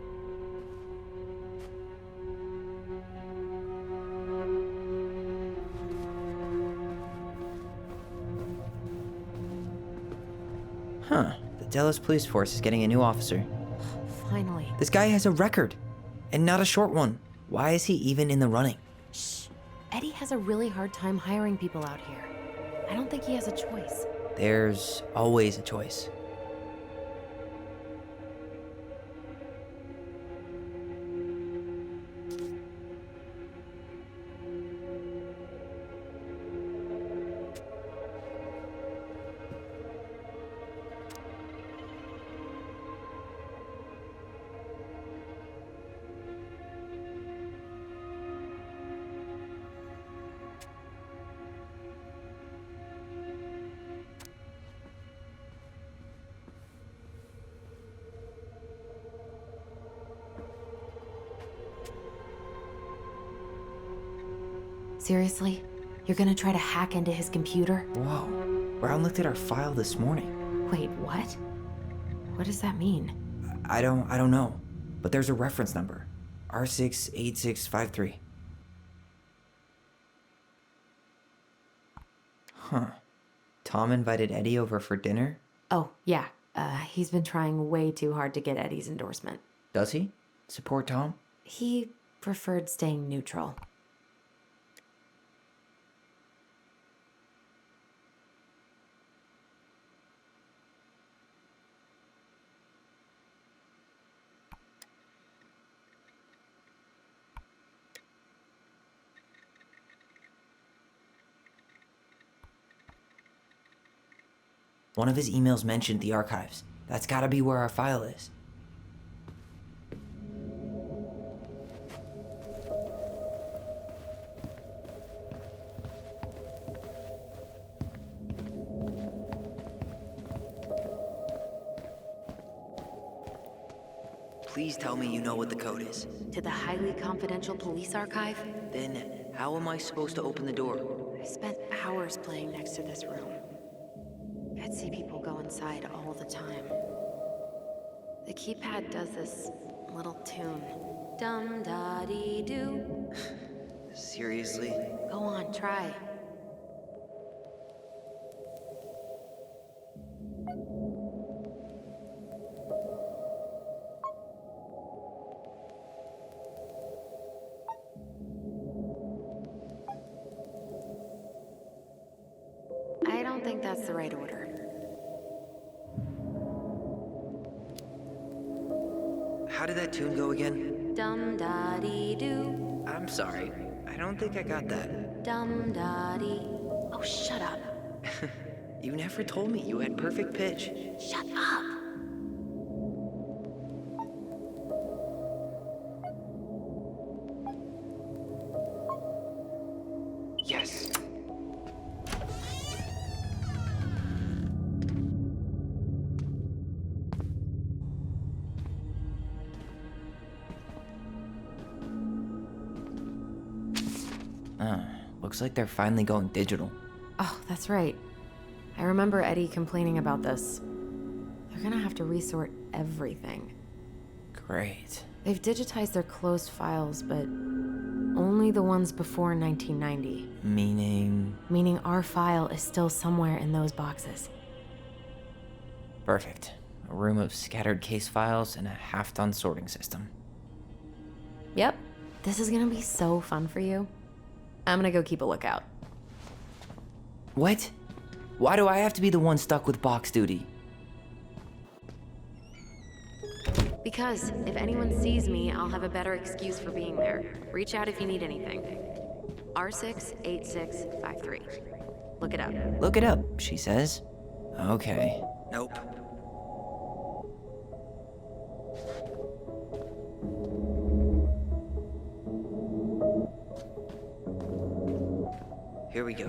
Huh. The Delos police force is getting a new officer. Finally. This guy has a record, and not a short one. Why is he even in the running? Shh. Eddie has a really hard time hiring people out here. I don't think he has a choice. There's always a choice. Seriously? You're gonna try to hack into his computer? Whoa. Brown looked at our file this morning. Wait, what? What does that mean? I don't know. But there's a reference number. R68653. Huh. Tom invited Eddie over for dinner? Oh, yeah. He's been trying way too hard to get Eddie's endorsement. Does he? Support Tom? He preferred staying neutral. One of his emails mentioned the archives. That's gotta be where our file is. Please tell me you know what the code is. To the highly confidential police archive? Then, how am I supposed to open the door? I spent hours playing next to this room. I'd see people go inside all the time. The keypad does this little tune. Dum-da-dee-doo. Seriously? Go on, try. I don't think that's the right order. How did that tune go again? Dum-da-dee-doo. I'm sorry. I don't think I got that. Dum-da-dee. Oh, shut up. You never told me you had perfect pitch. Shut up. Yes. Looks like they're finally going digital. Oh, that's right. I remember Eddie complaining about this. They're gonna have to resort everything. Great. They've digitized their closed files, but only the ones before 1990. Meaning? Meaning our file is still somewhere in those boxes. Perfect. A room of scattered case files and a half-done sorting system. Yep. This is gonna be so fun for you. I'm gonna go keep a lookout. What? Why do I have to be the one stuck with box duty? Because if anyone sees me, I'll have a better excuse for being there. Reach out if you need anything. R68653. Look it up. Look it up, she says. Okay. Nope. Here we go.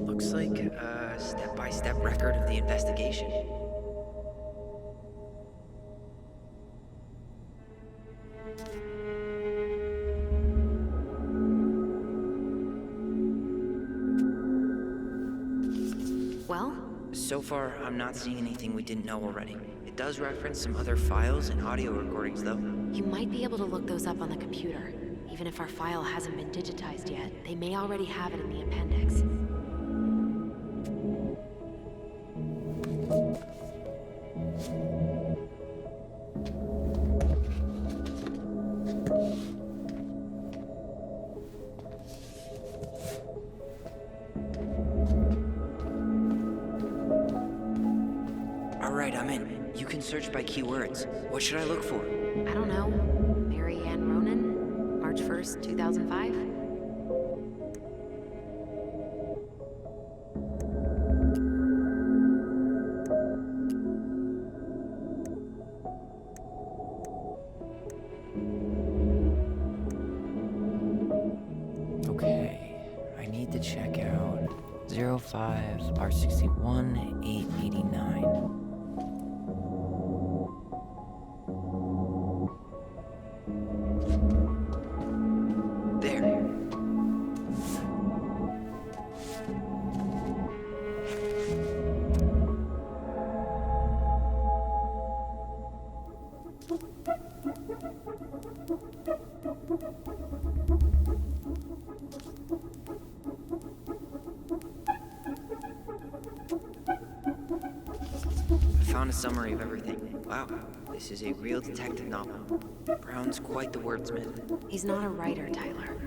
Looks like a step-by-step record of the investigation. Well? So far, I'm not seeing anything we didn't know already. It does reference some other files and audio recordings, though. You might be able to look those up on the computer. Even if our file hasn't been digitized yet, they may already have it in the appendix. Alright, I'm in. You can search by keywords. What should I look for? I don't know. Mary Ann Ronan? March 1st, 2005? Okay, I need to check out 05 R61 889. There. I found a summary of everything. Wow, this is a real detective novel. Brown's quite the wordsmith. He's not a writer, Tyler.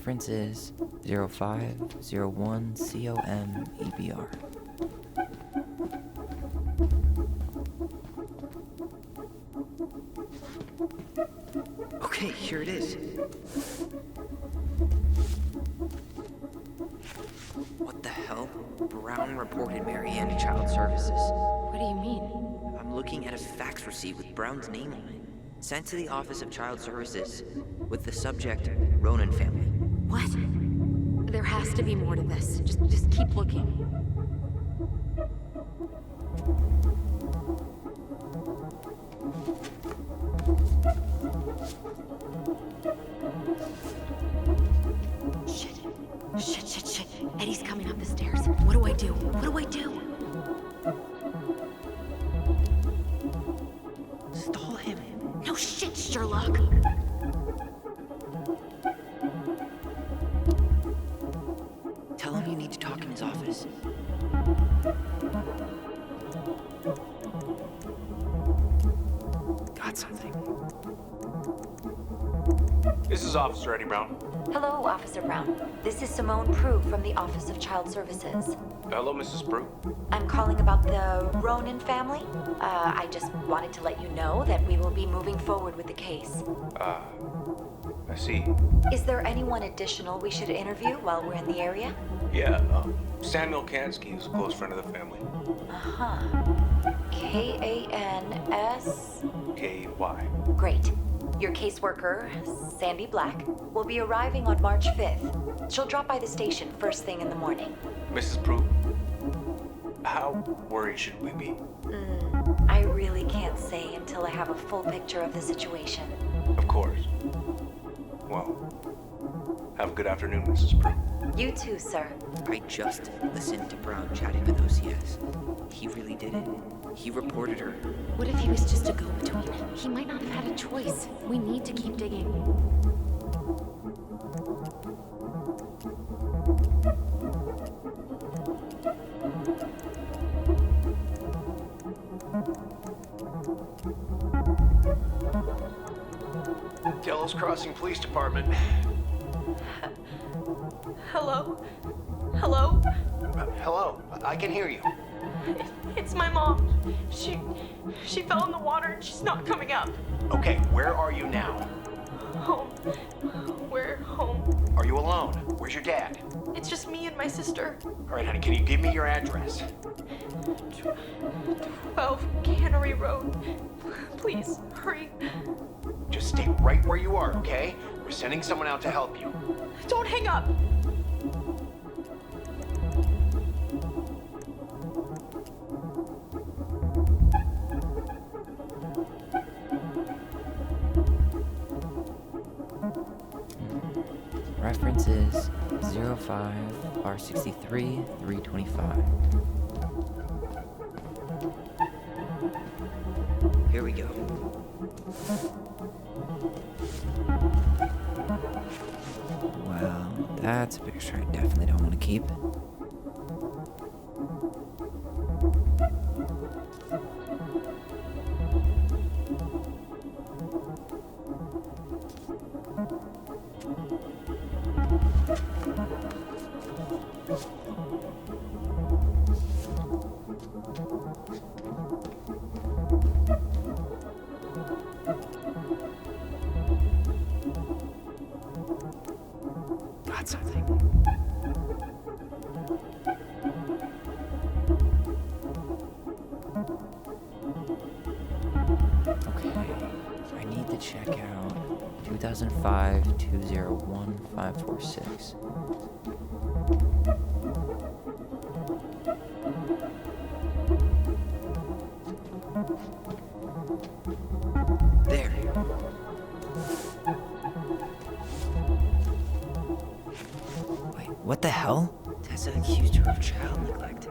Reference is 0501COMEBR. Okay, here it is. What the hell? Brown reported Marianne to Child Services. What do you mean? I'm looking at a fax receipt with Brown's name on it. Sent to the Office of Child Services with the subject, Ronan family. What? There has to be more to this. Just keep looking. Shit. Eddie's coming up the stairs. What do I do? Stall him. No shit, Sherlock! Tell him you need to talk in his office. Got something. This is Officer Eddie Brown. Hello, Officer Brown. This is Simone Prue from the Office of Child Services. Hello, Mrs. Prue. I'm calling about the Ronan family. I just wanted to let you know that we will be moving forward with the case. I see. Is there anyone additional we should interview while we're in the area? Yeah, Samuel Kansky is a close friend of the family. Uh-huh. K-A-N-S... K-Y. Great. Your caseworker, Sandy Black, will be arriving on March 5th. She'll drop by the station first thing in the morning. Mrs. Prue, how worried should we be? I really can't say until I have a full picture of the situation. Of course. Well, have a good afternoon, Mrs. Prue. You too, sir. I just listened to Brown chatting with OCS. He really did it. He reported her. What if he was just a go-between? He might not have had a choice. We need to keep digging. Delos Crossing Police Department. Hello? Hello? Hello, I can hear you. It's my mom. She fell in the water and she's not coming up. Okay, where are you now? Home. We're home. Are you alone? Where's your dad? It's just me and my sister. All right, honey, can you give me your address? 12 Cannery Road. Please, hurry. Just stay right where you are, okay? We're sending someone out to help you. Don't hang up. Reference is 05R63-325. Here we go. Well, that's a picture I definitely don't want to keep. Got something. Okay, I need to check out 2005-201-546. There. Wait, what the hell? Tessa accused her of child neglect.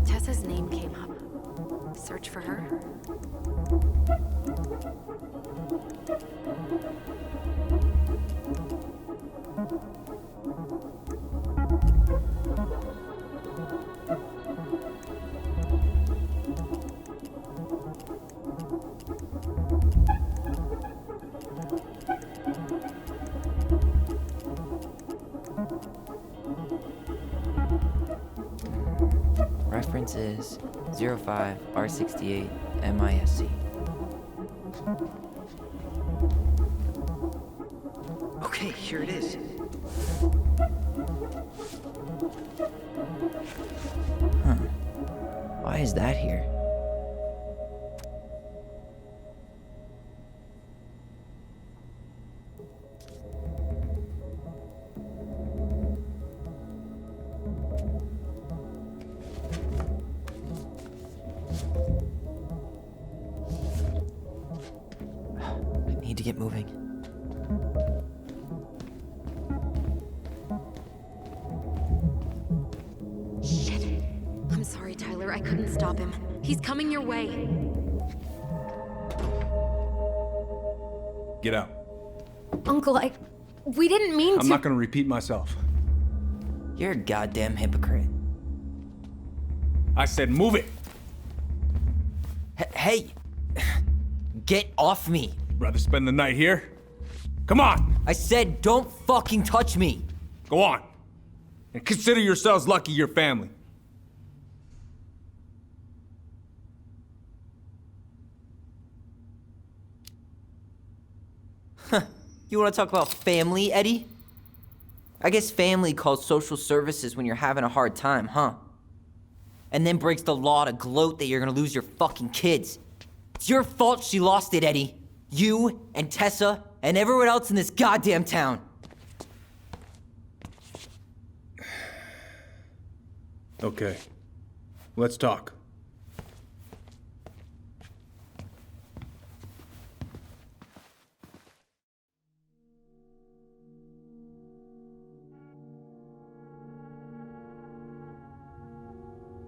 Tessa's name came message for her? Reference is 05 R68 MISC. Okay, here it is. Huh. Why is that here? I need to get moving. Shit. I'm sorry, Tyler. I couldn't stop him. He's coming your way. Get out. Uncle, we didn't mean to. I'm not gonna repeat myself. You're a goddamn hypocrite. I said move it. Hey! Get off me! Rather spend the night here? Come on! I said don't fucking touch me! Go on. And consider yourselves lucky you're family. You wanna talk about family, Eddie? I guess family calls social services when you're having a hard time, huh? And then breaks the law to gloat that you're gonna lose your fucking kids. It's your fault she lost it, Eddie. You and Tessa and everyone else in this goddamn town. Okay. Let's talk.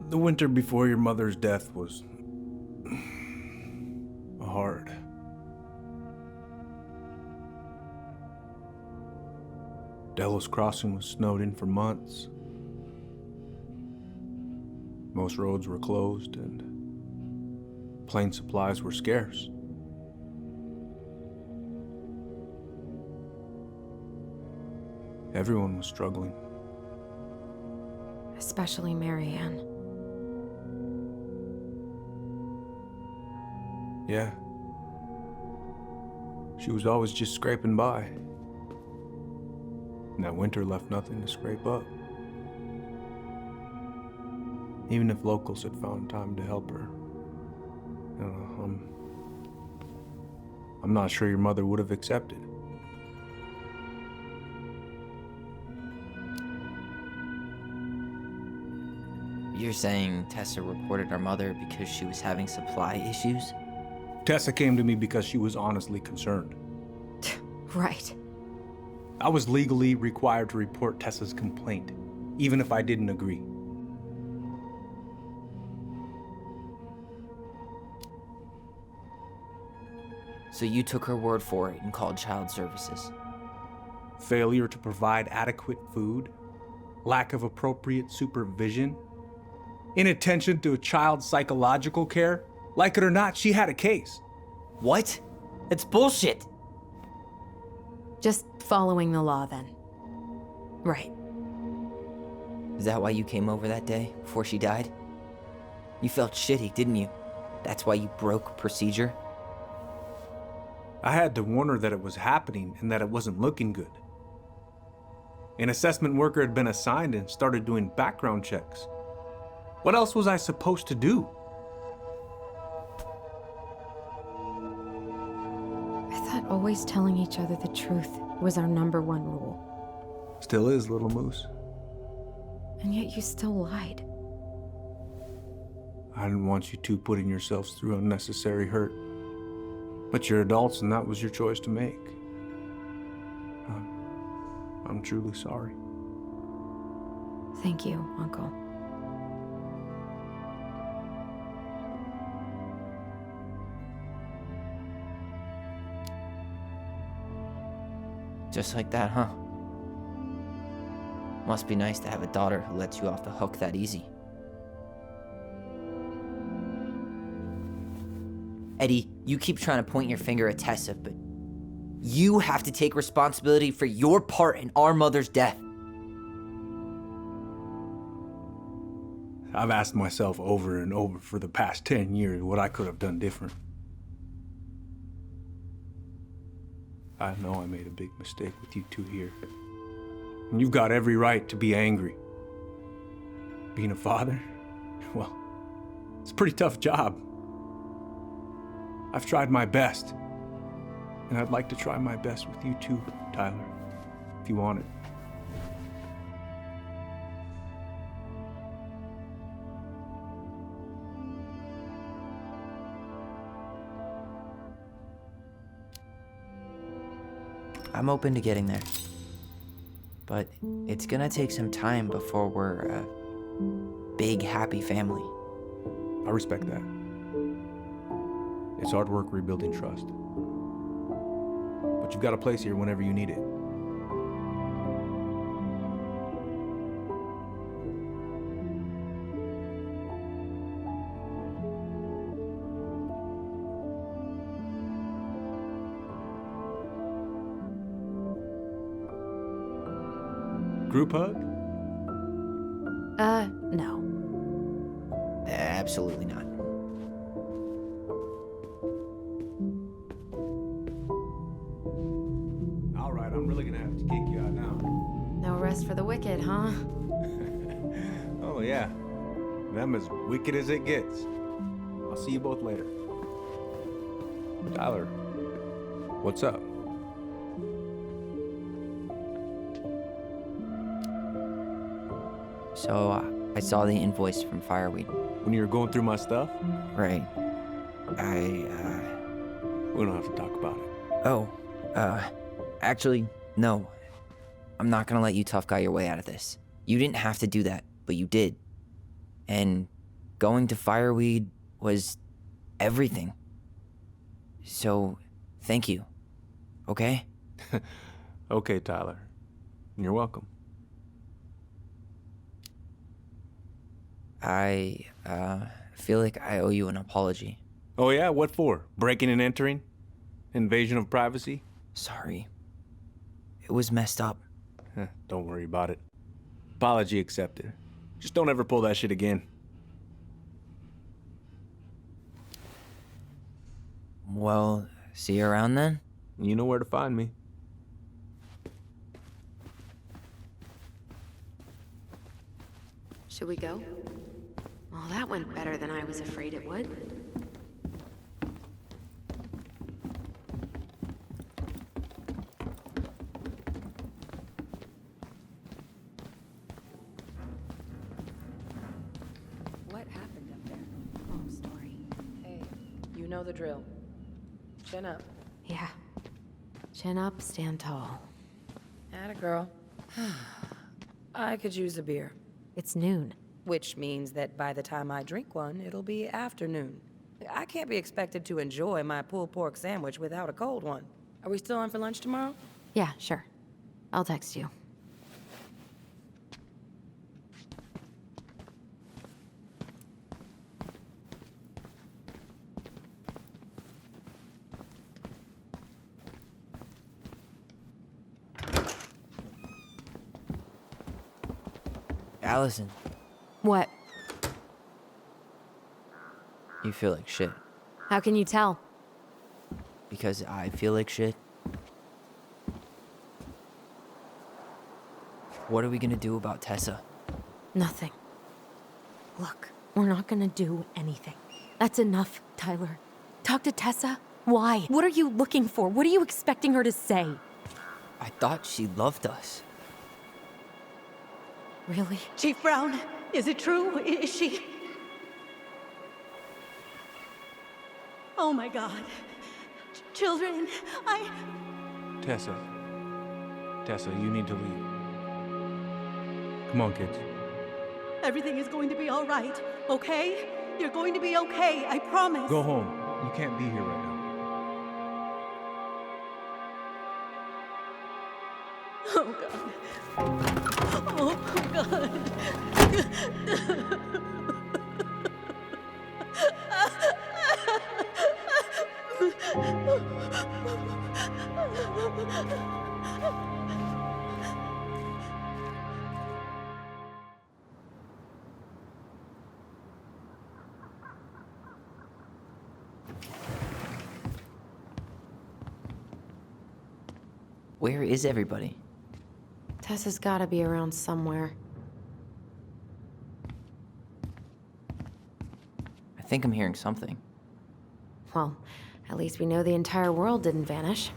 The winter before your mother's death was hard. Delos Crossing was snowed in for months. Most roads were closed and plane supplies were scarce. Everyone was struggling. Especially Marianne. Yeah. She was always just scraping by. And that winter left nothing to scrape up. Even if locals had found time to help her. You know, I'm not sure your mother would have accepted. You're saying Tessa reported her mother because she was having supply issues? Tessa came to me because she was honestly concerned. Right. I was legally required to report Tessa's complaint, even if I didn't agree. So you took her word for it and called child services? Failure to provide adequate food, lack of appropriate supervision, inattention to a child's psychological care. Like it or not, she had a case. What? It's bullshit! Just following the law, then. Right. Is that why you came over that day, before she died? You felt shitty, didn't you? That's why you broke procedure? I had to warn her that it was happening and that it wasn't looking good. An assessment worker had been assigned and started doing background checks. What else was I supposed to do? I thought always telling each other the truth was our #1 rule. Still is, little moose. And yet you still lied. I didn't want you two putting yourselves through unnecessary hurt. But you're adults and that was your choice to make. I'm truly sorry. Thank you, Uncle. Just like that, huh? Must be nice to have a daughter who lets you off the hook that easy. Eddie, you keep trying to point your finger at Tessa, but you have to take responsibility for your part in our mother's death. I've asked myself over and over for the past 10 years what I could have done different. I know I made a big mistake with you two here. And you've got every right to be angry. Being a father, well, it's a pretty tough job. I've tried my best. And I'd like to try my best with you too, Tyler, if you want it. I'm open to getting there. But it's gonna take some time before we're a big, happy family. I respect that. It's hard work rebuilding trust. But you've got a place here whenever you need it. Group hug? No. Absolutely not. All right, I'm really gonna have to kick you out now. No rest for the wicked, huh? Oh yeah, them as wicked as it gets. I'll see you both later. Tyler, what's up? So, I saw the invoice from Fireweed. When you were going through my stuff? Right. We don't have to talk about it. Actually, no. I'm not gonna let you tough guy your way out of this. You didn't have to do that, but you did. And going to Fireweed was everything. So, thank you. Okay? Okay, Tyler. You're welcome. I feel like I owe you an apology. Oh yeah? What for? Breaking and entering? Invasion of privacy? Sorry. It was messed up. Don't worry about it. Apology accepted. Just don't ever pull that shit again. Well, see you around then? You know where to find me. Should we go? Well, that went better than I was afraid it would. What happened up there? Oh, story. Hey, you know the drill. Chin up. Yeah. Chin up, stand tall. Atta girl. I could use a beer. It's noon. Which means that by the time I drink one, it'll be afternoon. I can't be expected to enjoy my pulled pork sandwich without a cold one. Are we still on for lunch tomorrow? Yeah, sure. I'll text you. Alyson, What? you feel like shit. How can you tell? Because I feel like shit. What are we gonna do about Tessa? Nothing. Look, we're not gonna do anything. That's enough, Tyler. Talk to Tessa? Why? What are you looking for? What are you expecting her to say? I thought she loved us. Really? Chief Brown, is it true? Is she? Oh my God. Children, Tessa. Tessa, you need to leave. Come on, kids. everything is going to be all right, okay? You're going to be okay, I promise. Go home. You can't be here right now. Oh, God. Oh, God. Where is everybody? Tessa's gotta be around somewhere. I think I'm hearing something. Well, at least we know the entire world didn't vanish.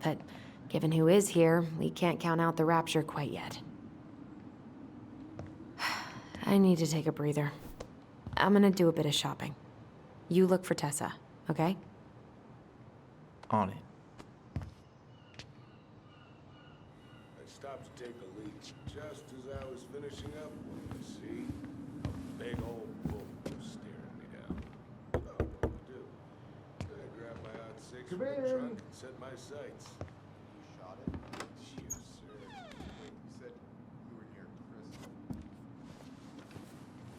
But given who is here, we can't count out the rapture quite yet. I need to take a breather. I'm gonna do a bit of shopping. You look for Tessa, okay? On it. I stopped to take a leak just as I was finishing up. See? A big old bull staring me down. Oh, what to do? Then I grabbed my odd six from the trunk and set my sights. You shot it? Yes, sir. Wait, you said you were near Chris.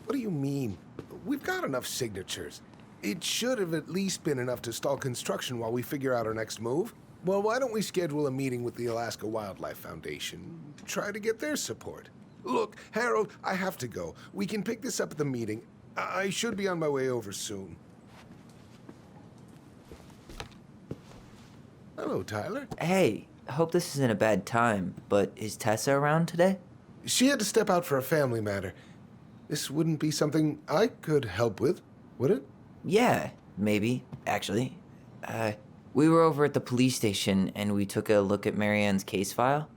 What do you mean? We've got enough signatures. It should have at least been enough to stall construction while we figure out our next move. Well, why don't we schedule a meeting with the Alaska Wildlife Foundation? Try to get their support. Look, Harold, I have to go. We can pick this up at the meeting. I should be on my way over soon. Hello, Tyler. Hey, I hope this isn't a bad time, but is Tessa around today? She had to step out for a family matter. This wouldn't be something I could help with, would it? Yeah, maybe, actually. We were over at the police station and we took a look at Marianne's case file.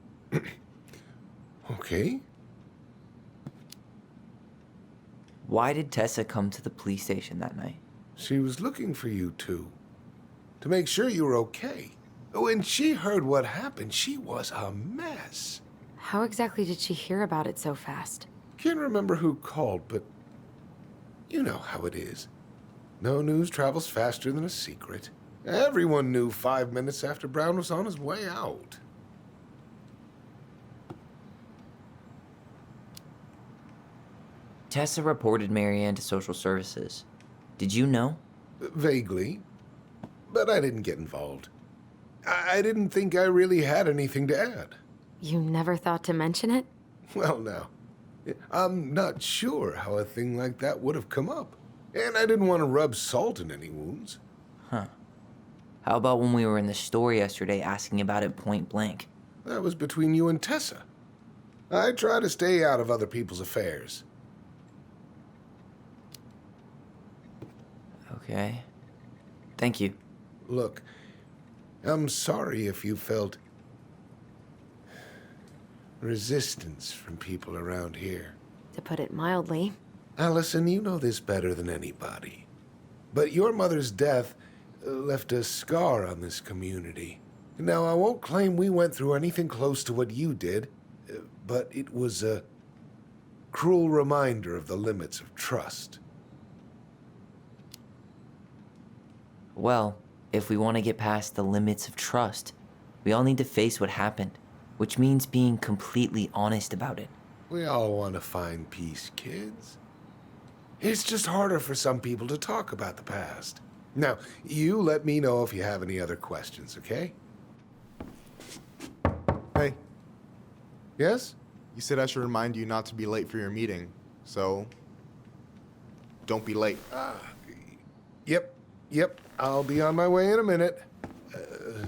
Okay. Why did Tessa come to the police station that night? She was looking for you two. To make sure you were okay. When she heard what happened, she was a mess. How exactly did she hear about it so fast? Can't remember who called, but you know how it is. No news travels faster than a secret. Everyone knew 5 minutes after Brown was on his way out. Tessa reported Marianne to social services. Did you know? Vaguely, but I didn't get involved. I didn't think I really had anything to add. You never thought to mention it? Well, now, I'm not sure how a thing like that would have come up. And I didn't want to rub salt in any wounds. Huh. How about when we were in the store yesterday asking about it point blank? That was between you and Tessa. I try to stay out of other people's affairs. Okay. Thank you. Look, I'm sorry if you felt resistance from people around here. To put it mildly. Allison, you know this better than anybody. But your mother's death left a scar on this community. Now, I won't claim we went through anything close to what you did, but it was a cruel reminder of the limits of trust. Well, if we want to get past the limits of trust, we all need to face what happened, which means being completely honest about it. We all want to find peace, kids. It's just harder for some people to talk about the past. Now, you let me know if you have any other questions, okay? Hey. Yes? You said I should remind you not to be late for your meeting, so don't be late. Yep. I'll be on my way in a minute.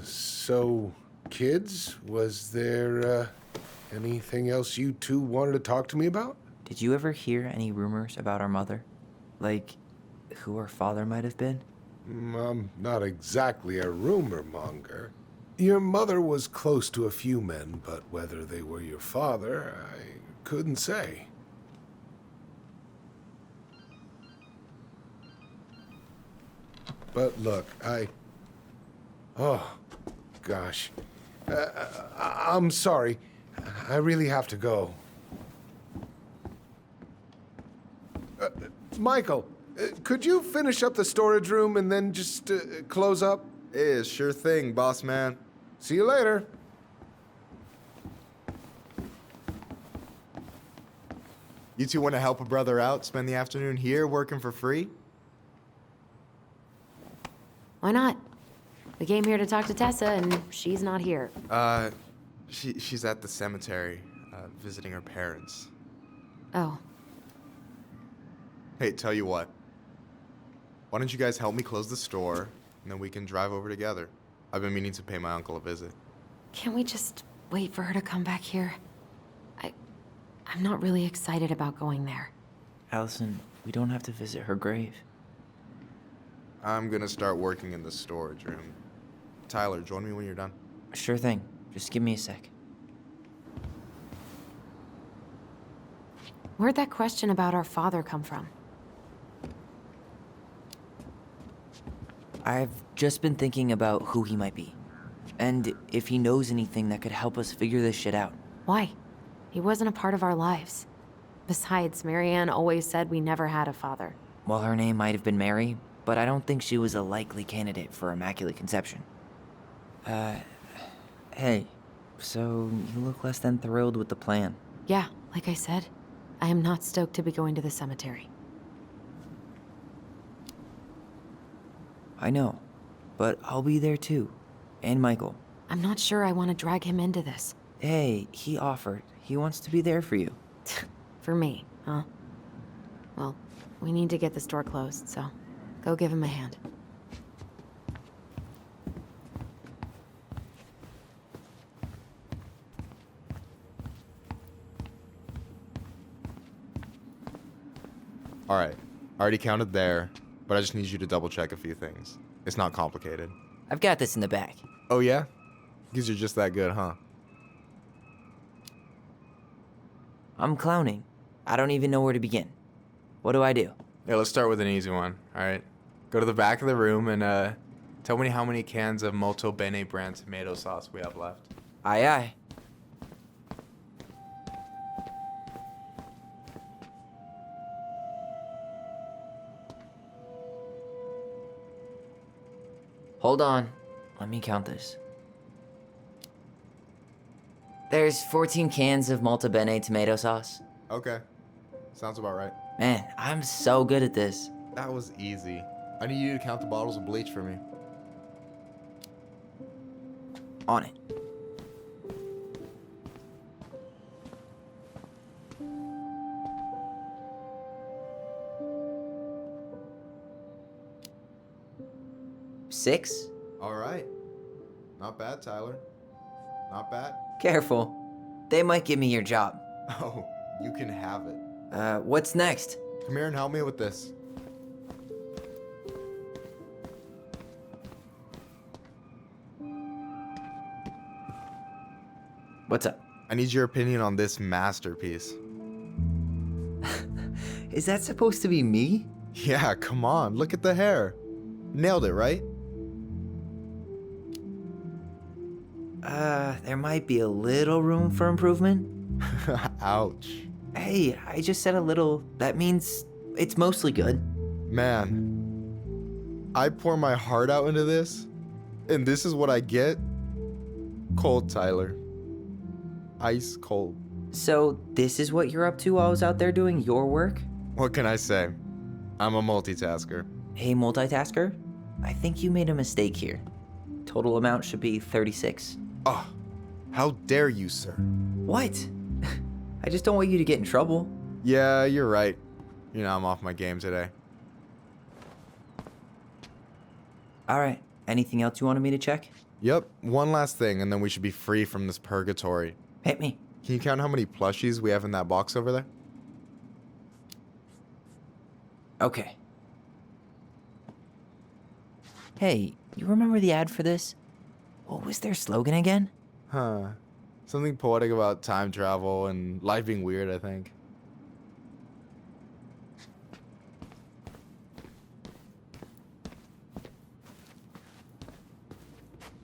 So, kids, was there anything else you two wanted to talk to me about? Did you ever hear any rumors about our mother? Like, who her father might have been? I'm not exactly a rumor monger. Your mother was close to a few men, but whether they were your father, I couldn't say. But look, oh, gosh. I'm sorry. I really have to go. Michael, could you finish up the storage room and then just close up? Yeah, sure thing, boss man. See you later. You two want to help a brother out, spend the afternoon here working for free? Why not? We came here to talk to Tessa, and she's not here. She's at the cemetery, visiting her parents. Oh. Hey, tell you what. Why don't you guys help me close the store, and then we can drive over together? I've been meaning to pay my uncle a visit. Can't we just wait for her to come back here? I'm not really excited about going there. Alyson, we don't have to visit her grave. I'm gonna start working in the storage room. Tyler, join me when you're done. Sure thing. Just give me a sec. Where'd that question about our father come from? I've just been thinking about who he might be. And if he knows anything that could help us figure this shit out. Why? He wasn't a part of our lives. Besides, Marianne always said we never had a father. Well, her name might have been Mary, but I don't think she was a likely candidate for Immaculate Conception. Hey, so you look less than thrilled with the plan. Yeah, like I said, I am not stoked to be going to the cemetery. I know, but I'll be there too. And Michael. I'm not sure I want to drag him into this. Hey, he offered. He wants to be there for you. For me, huh? Well, we need to get the store closed, so go give him a hand. All right, I already counted there, but I just need you to double check a few things. It's not complicated. I've got this in the back. Oh yeah? Because you're just that good, huh? I'm clowning. I don't even know where to begin. What do I do? Yeah, let's start with an easy one, all right? Go to the back of the room and tell me how many cans of Molto Bene brand tomato sauce we have left. Aye, aye. Hold on. Let me count this. There's 14 cans of Molto Bene tomato sauce. Okay. Sounds about right. Man, I'm so good at this. That was easy. I need you to count the bottles of bleach for me. On it. Six? All right. Not bad, Tyler. Not bad. Careful. They might give me your job. Oh, you can have it. What's next? Come here and help me with this. What's up? I need your opinion on this masterpiece. Is that supposed to be me? Yeah, come on. Look at the hair. Nailed it, right? There might be a little room for improvement. Ouch. Hey, I just said a little. That means it's mostly good. Man, I pour my heart out into this, and this is what I get? Cold, Tyler. Ice cold. So this is what you're up to while I was out there doing your work? What can I say? I'm a multitasker. Hey, multitasker. I think you made a mistake here. Total amount should be 36. Oh, how dare you, sir? What? I just don't want you to get in trouble. Yeah, you're right. You know, I'm off my game today. All right. Anything else you wanted me to check? Yep, one last thing, and then we should be free from this purgatory. Hit me. Can you count how many plushies we have in that box over there? Okay. Hey, you remember the ad for this? What was their slogan again? Huh. Something poetic about time travel and life being weird, I think.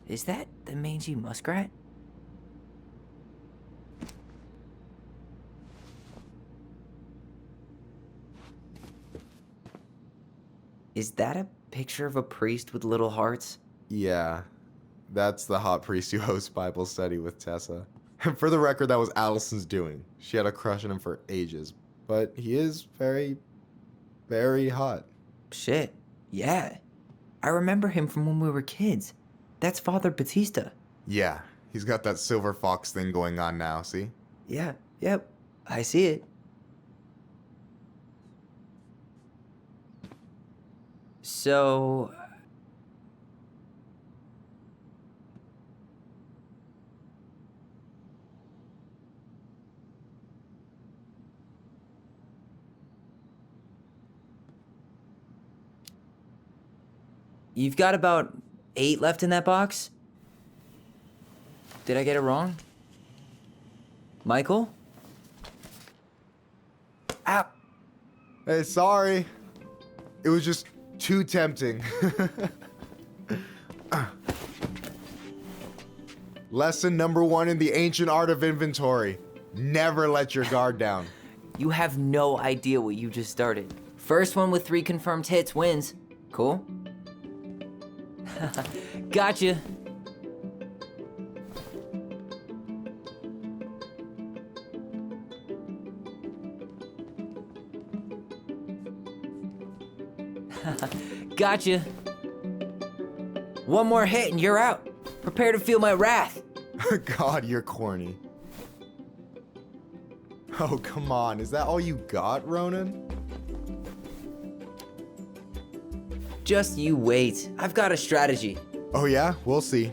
Is that the mangy muskrat? Is that a picture of a priest with little hearts? Yeah, that's the hot priest who hosts Bible study with Tessa. And for the record, that was Allison's doing. She had a crush on him for ages, but he is very, very hot. Shit, yeah. I remember him from when we were kids. That's Father Batista. Yeah, he's got that silver fox thing going on now, see? Yeah, yep, I see it. So... You've got about 8 left in that box? Did I get it wrong? Michael? Ow! Hey, sorry. It was just too tempting. Lesson number 1 in the ancient art of inventory. Never let your guard down. You have no idea what you just started. First one with 3 confirmed hits wins. Cool? Gotcha. Gotcha. One more hit and you're out. Prepare to feel my wrath. God, you're corny. Oh, come on. Is that all you got, Ronan? Just you wait. I've got a strategy. Oh yeah? We'll see.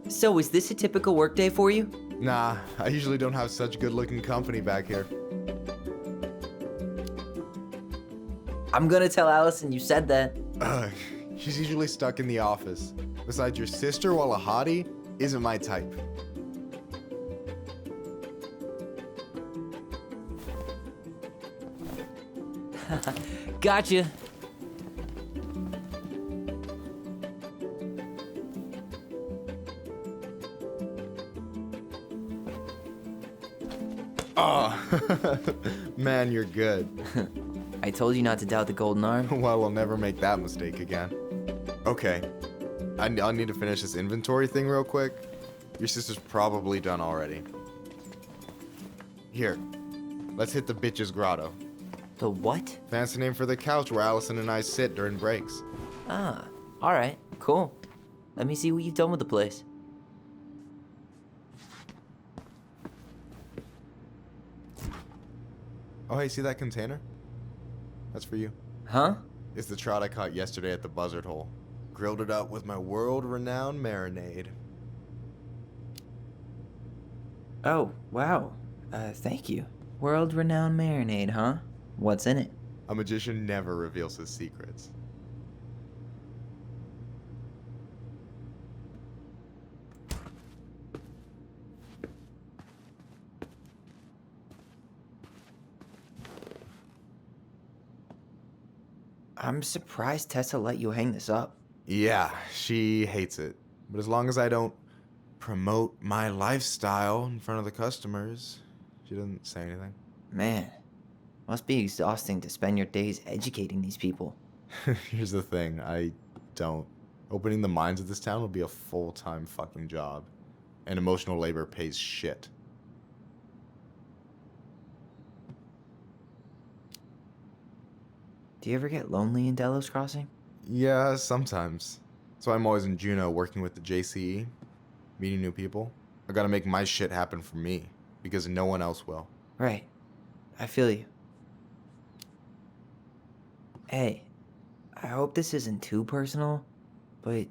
So is this a typical workday for you? Nah, I usually don't have such good-looking company back here. I'm gonna tell Allison you said that. Ugh, she's usually stuck in the office. Besides, your sister, while a hottie, isn't my type. Gotcha. Oh, man, you're good. I told you not to doubt the golden arm. Well, we'll never make that mistake again. Okay, I'll need to finish this inventory thing real quick. Your sister's probably done already. Here, let's hit the bitch's grotto. The what? Fancy name for the couch where Allison and I sit during breaks. Ah, alright, cool. Let me see what you've done with the place. Oh, hey, see that container? That's for you. Huh? It's the trout I caught yesterday at the buzzard hole. Grilled it up with my world-renowned marinade. Oh, wow. Thank you. World-renowned marinade, huh? What's in it? A magician never reveals his secrets. I'm surprised Tessa let you hang this up. Yeah, she hates it. But as long as I don't promote my lifestyle in front of the customers, she doesn't say anything. Man, must be exhausting to spend your days educating these people. Here's the thing, I don't. Opening the mines of this town would be a full-time fucking job. And emotional labor pays shit. Do you ever get lonely in Delos Crossing? Yeah, sometimes. So I'm always in Juneau working with the JCE, meeting new people. I gotta make my shit happen for me, because no one else will. Right. I feel you. Hey, I hope this isn't too personal, but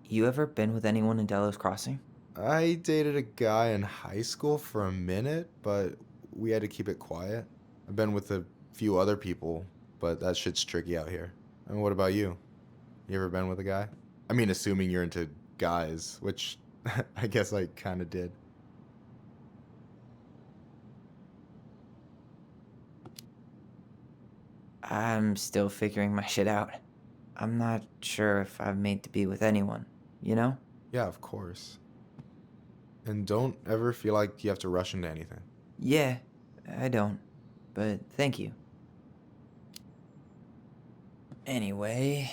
you ever been with anyone in Delos Crossing? I dated a guy in high school for a minute, but we had to keep it quiet. I've been with a few other people, but that shit's tricky out here. And what about you? You ever been with a guy? I mean, assuming you're into guys, which I guess I kind of did. I'm still figuring my shit out. I'm not sure if I'm made to be with anyone, you know? Yeah, of course. And don't ever feel like you have to rush into anything. Yeah, I don't. But thank you. Anyway.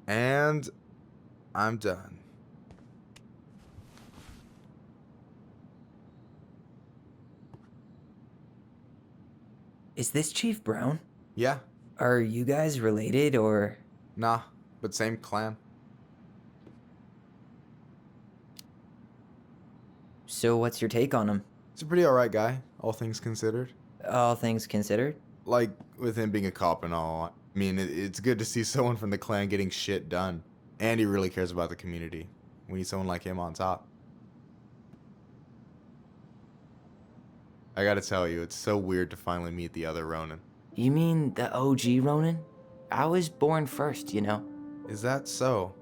And I'm done. Is this Chief Brown? Yeah. Are you guys related, or? Nah, but same clan. So what's your take on him? He's a pretty alright guy, all things considered. All things considered? Like, with him being a cop and all, I mean, it's good to see someone from the clan getting shit done. And he really cares about the community. We need someone like him on top. I gotta tell you, it's so weird to finally meet the other Ronan. You mean the OG Ronan? I was born first, you know. Is that so?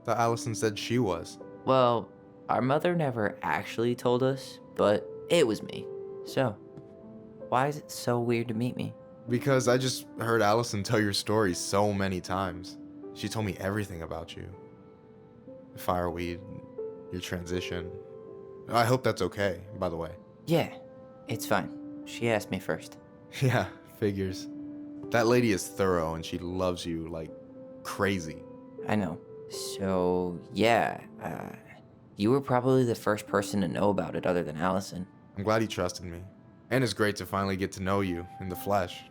Thought Alyson said she was. Well, our mother never actually told us, but it was me. So, why is it so weird to meet me? Because I just heard Alyson tell your story so many times. She told me everything about you. Fireweed, your transition. I hope that's okay, by the way. Yeah, it's fine. She asked me first. Yeah, figures. That lady is thorough and she loves you like crazy. I know. So, yeah, you were probably the first person to know about it other than Alyson. I'm glad he trusted me. And it's great to finally get to know you in the flesh.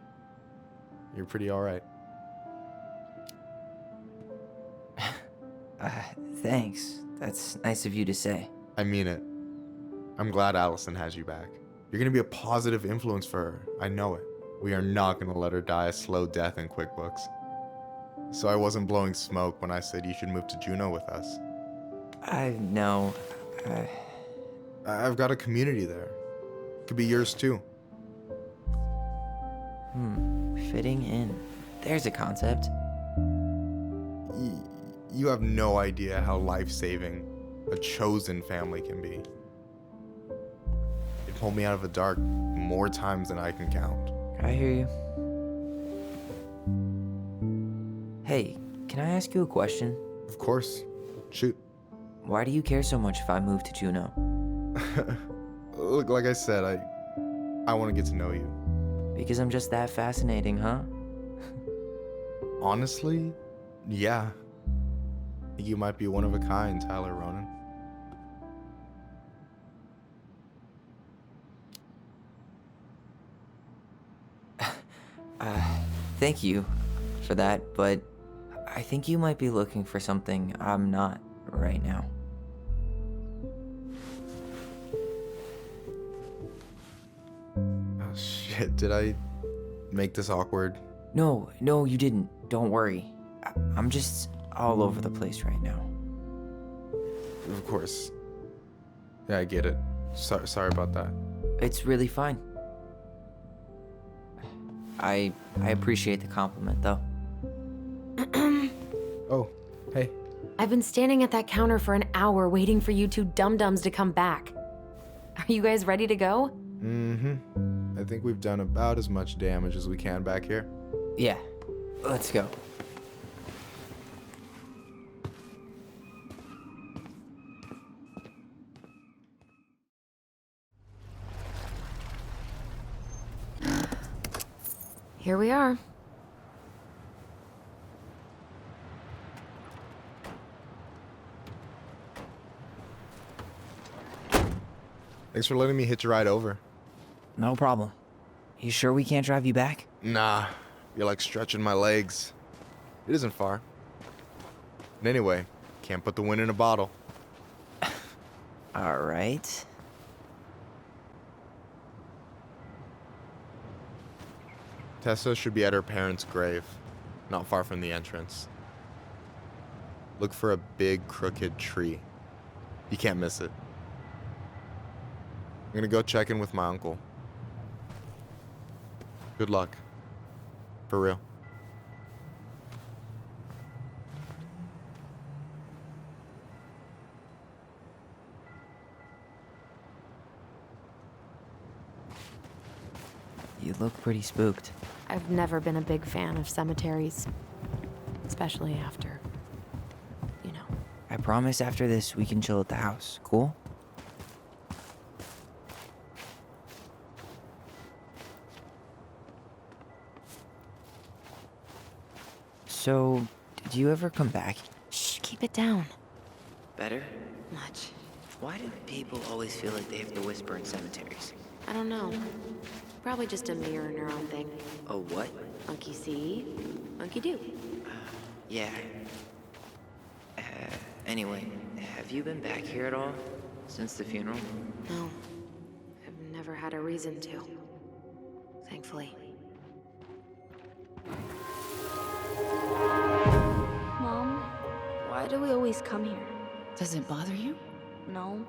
You're pretty alright. Thanks. That's nice of you to say. I mean it. I'm glad Alyson has you back. You're gonna be a positive influence for her. I know it. We are not gonna let her die a slow death in QuickBooks. So I wasn't blowing smoke when I said you should move to Juneau with us. I know. I've got a community there. Could be yours too. Fitting in. There's a concept. You have no idea how life-saving a chosen family can be. It pulled me out of the dark more times than I can count. I hear you. Hey, can I ask you a question? Of course. Shoot. Why do you care so much if I move to Juneau? Look, like I said, I want to get to know you. Because I'm just that fascinating, huh? Honestly, yeah. I think you might be one of a kind, Tyler Ronan. Thank you for that, but I think you might be looking for something I'm not right now. Oh shit, did I make this awkward? No, you didn't. Don't worry. I'm just all over the place right now. Of course. Yeah, I get it. Sorry about that. It's really fine. I appreciate the compliment, though. Oh, hey. I've been standing at that counter for an hour waiting for you two dum-dums to come back. Are you guys ready to go? Mm-hmm. I think we've done about as much damage as we can back here. Yeah, let's go. Here we are. Thanks for letting me hitch a ride over. No problem. You sure we can't drive you back? Nah, you're like stretching my legs. It isn't far. But anyway, can't put the wind in a bottle. All right. Tessa should be at her parents' grave, not far from the entrance. Look for a big crooked tree. You can't miss it. I'm gonna go check in with my uncle. Good luck. For real. You look pretty spooked. I've never been a big fan of cemeteries, especially after, you know. I promise after this we can chill at the house, cool? So, did you ever come back? Shh, keep it down. Better? Much. Why do people always feel like they have to whisper in cemeteries? I don't know. Probably just a mirror neuron thing. Oh, what? Monkey see, monkey do. Yeah. Anyway, have you been back here at all? Since the funeral? No. I've never had a reason to. Thankfully. Mom, why do we always come here? Does it bother you? No.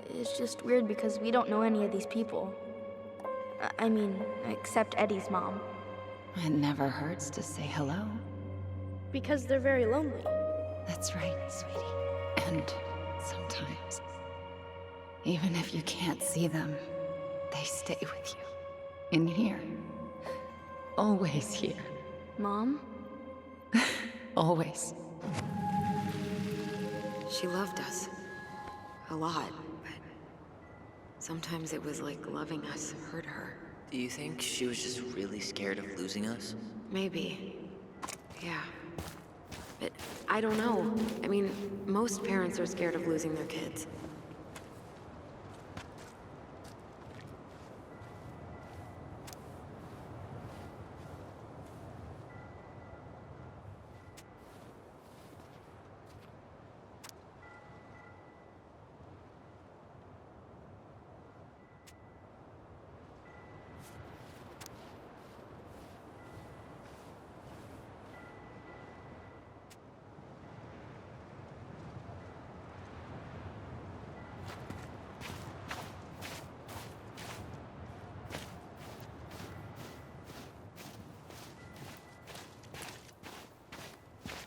It's just weird because we don't know any of these people. I mean, except Eddie's mom. It never hurts to say hello. Because they're very lonely. That's right, sweetie. And sometimes, even if you can't see them, they stay with you. In here. Always here. Mom? Always. She loved us. A lot, but sometimes it was like loving us hurt her. Do you think she was just really scared of losing us? Maybe. Yeah. But I don't know. I mean, most parents are scared of losing their kids.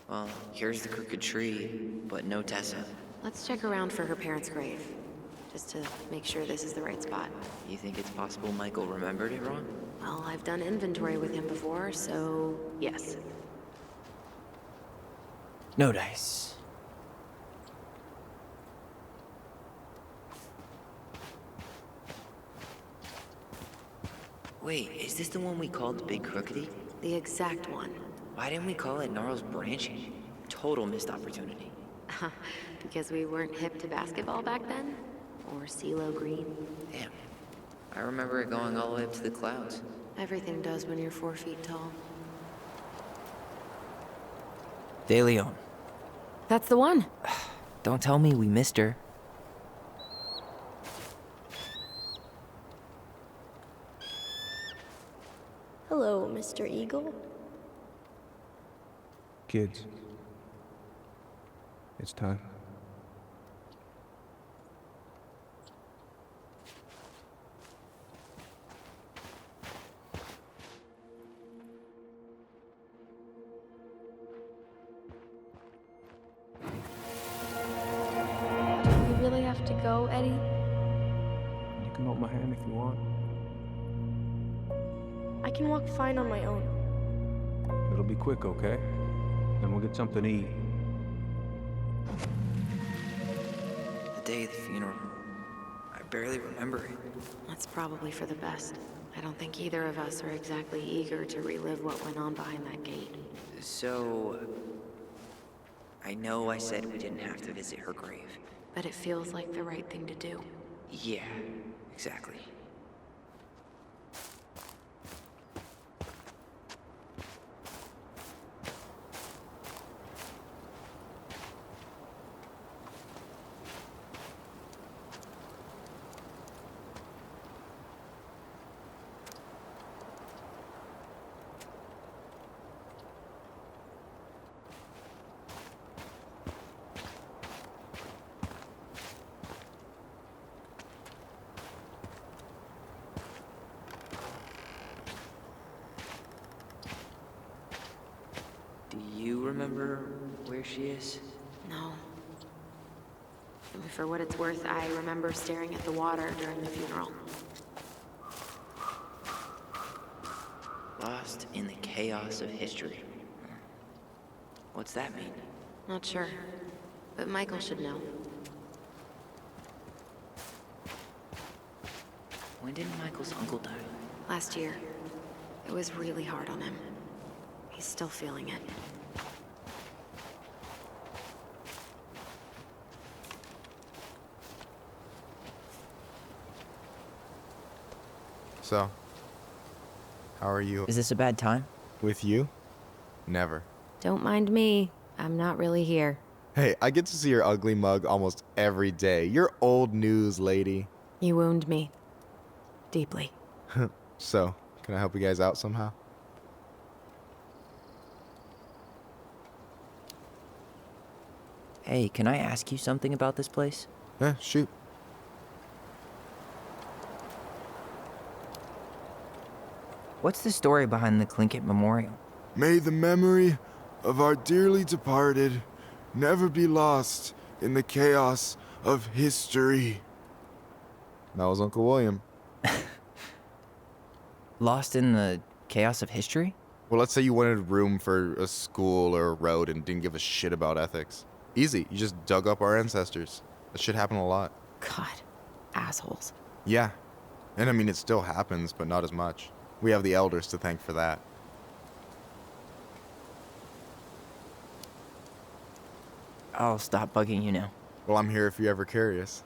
Well, here's the crooked tree, but no Tessa. Let's check around for her parents' grave, just to make sure this is the right spot. You think it's possible Michael remembered it wrong? Well, I've done inventory with him before, so yes. No dice. Wait, is this the one we called Big Crookedy? The exact one. Why didn't we call it Gnarl's Branching? Total missed opportunity. Because we weren't hip to basketball back then? Or CeeLo Green? Damn. I remember it going all the way up to the clouds. Everything does when you're 4 feet tall. De Leon. That's the one. Don't tell me we missed her. Hello, Mr. Eagle. Kids. It's time. Do we really have to go, Eddie? You can hold my hand if you want. I can walk fine on my own. It'll be quick, okay? Then we'll get something to eat. The day of the funeral. I barely remember it. That's probably for the best. I don't think either of us are exactly eager to relive what went on behind that gate. So... I know I said we didn't have to visit her grave. But it feels like the right thing to do. Yeah, exactly. Do you remember where she is? No. For what it's worth, I remember staring at the water during the funeral. Lost in the chaos of history. What's that mean? Not sure. But Michael should know. When did Michael's uncle die? Last year. It was really hard on him. He's still feeling it. So, how are you? Is this a bad time? With you? Never. Don't mind me. I'm not really here. Hey, I get to see your ugly mug almost every day. You're old news, lady. You wound me. Deeply. So, can I help you guys out somehow? Hey, can I ask you something about this place? Yeah, shoot. What's the story behind the Tlingit Memorial? May the memory of our dearly departed never be lost in the chaos of history. That was Uncle William. Lost in the chaos of history? Well, let's say you wanted room for a school or a road and didn't give a shit about ethics. Easy, you just dug up our ancestors. That shit happened a lot. God, assholes. Yeah, and I mean, it still happens, but not as much. We have the elders to thank for that. I'll stop bugging you now. Well, I'm here if you're ever curious.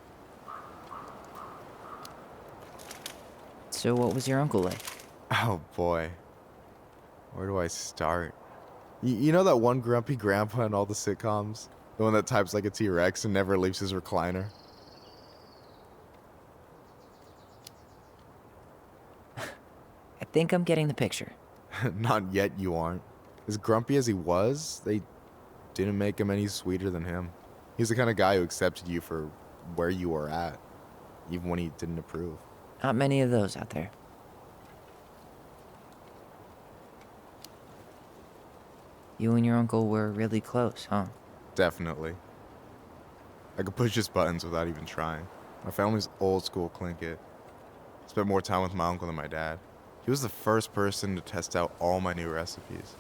So what was your uncle like? Oh boy. Where do I start? You know that one grumpy grandpa in all the sitcoms? The one that types like a T-Rex and never leaves his recliner? I think I'm getting the picture. Not yet, you aren't. As grumpy as he was, they didn't make him any sweeter than him. He's the kind of guy who accepted you for where you were at, even when he didn't approve. Not many of those out there. You and your uncle were really close, huh? Definitely. I could push his buttons without even trying. My family's old school Tlingit. Spent more time with my uncle than my dad. He was the first person to test out all my new recipes.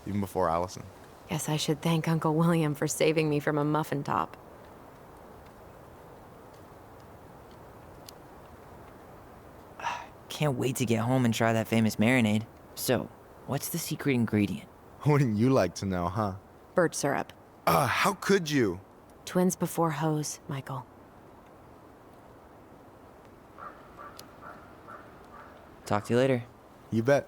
Even before Alyson. Guess I should thank Uncle William for saving me from a muffin top. Can't wait to get home and try that famous marinade. So, what's the secret ingredient? Wouldn't you like to know, huh? Birch syrup. How could you? Twins before hoes, Michael. Talk to you later. You bet.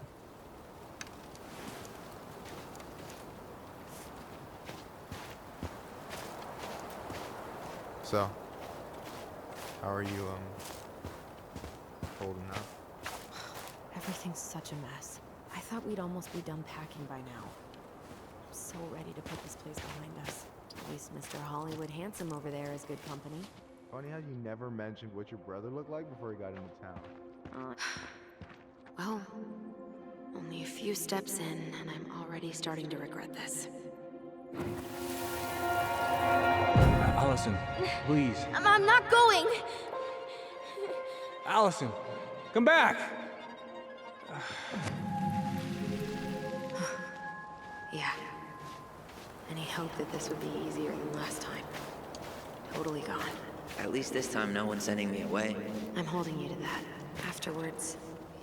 So, how are you, holding up? Everything's such a mess. I thought we'd almost be done packing by now. I'm so ready to put this place behind us. At least Mr. Hollywood Handsome over there is good company. Funny how you never mentioned what your brother looked like before he got into town. Well, only a few steps in, and I'm already starting to regret this. Alyson, please. I'm not going! Alyson, come back! Yeah. Any hope that this would be easier than last time? Totally gone. At least this time no one's sending me away. I'm holding you to that. Afterwards,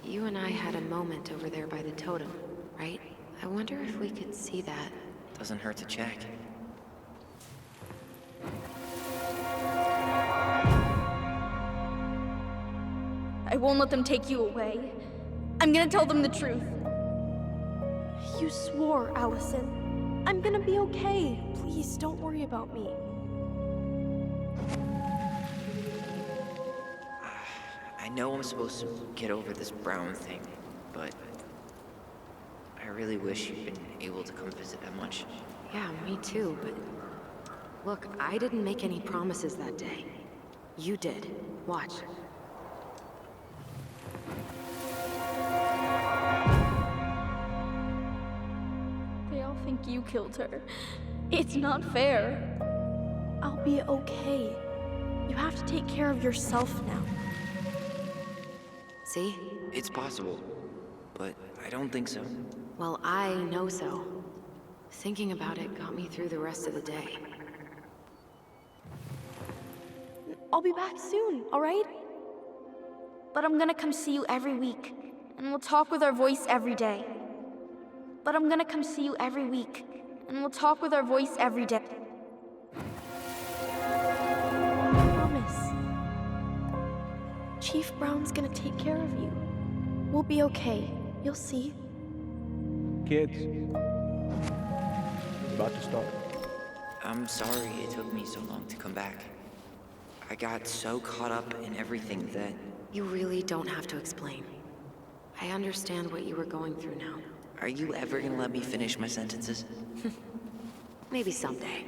you and I had a moment over there by the totem, right? I wonder if we could see that. Doesn't hurt to check. I won't let them take you away. I'm gonna tell them the truth. You swore, Alyson. I'm gonna be okay. Please, don't worry about me. I know I'm supposed to get over this Brown thing, but I really wish you'd been able to come visit that much. Yeah, me too, but... Look, I didn't make any promises that day. You did. Watch. They all think you killed her. It's not fair. I'll be okay. You have to take care of yourself now. See? It's possible, but I don't think so. Well, I know so. Thinking about it got me through the rest of the day. I'll be back soon, all right? But I'm gonna come see you every week, and we'll talk with our voice every day. But I'm gonna come see you every week, and we'll talk with our voice every day. Promise. Chief Brown's gonna take care of you. We'll be okay. You'll see. Kids. It's about to start. I'm sorry it took me so long to come back. I got so caught up in everything that... You really don't have to explain. I understand what you were going through now. Are you ever gonna let me finish my sentences? Maybe someday,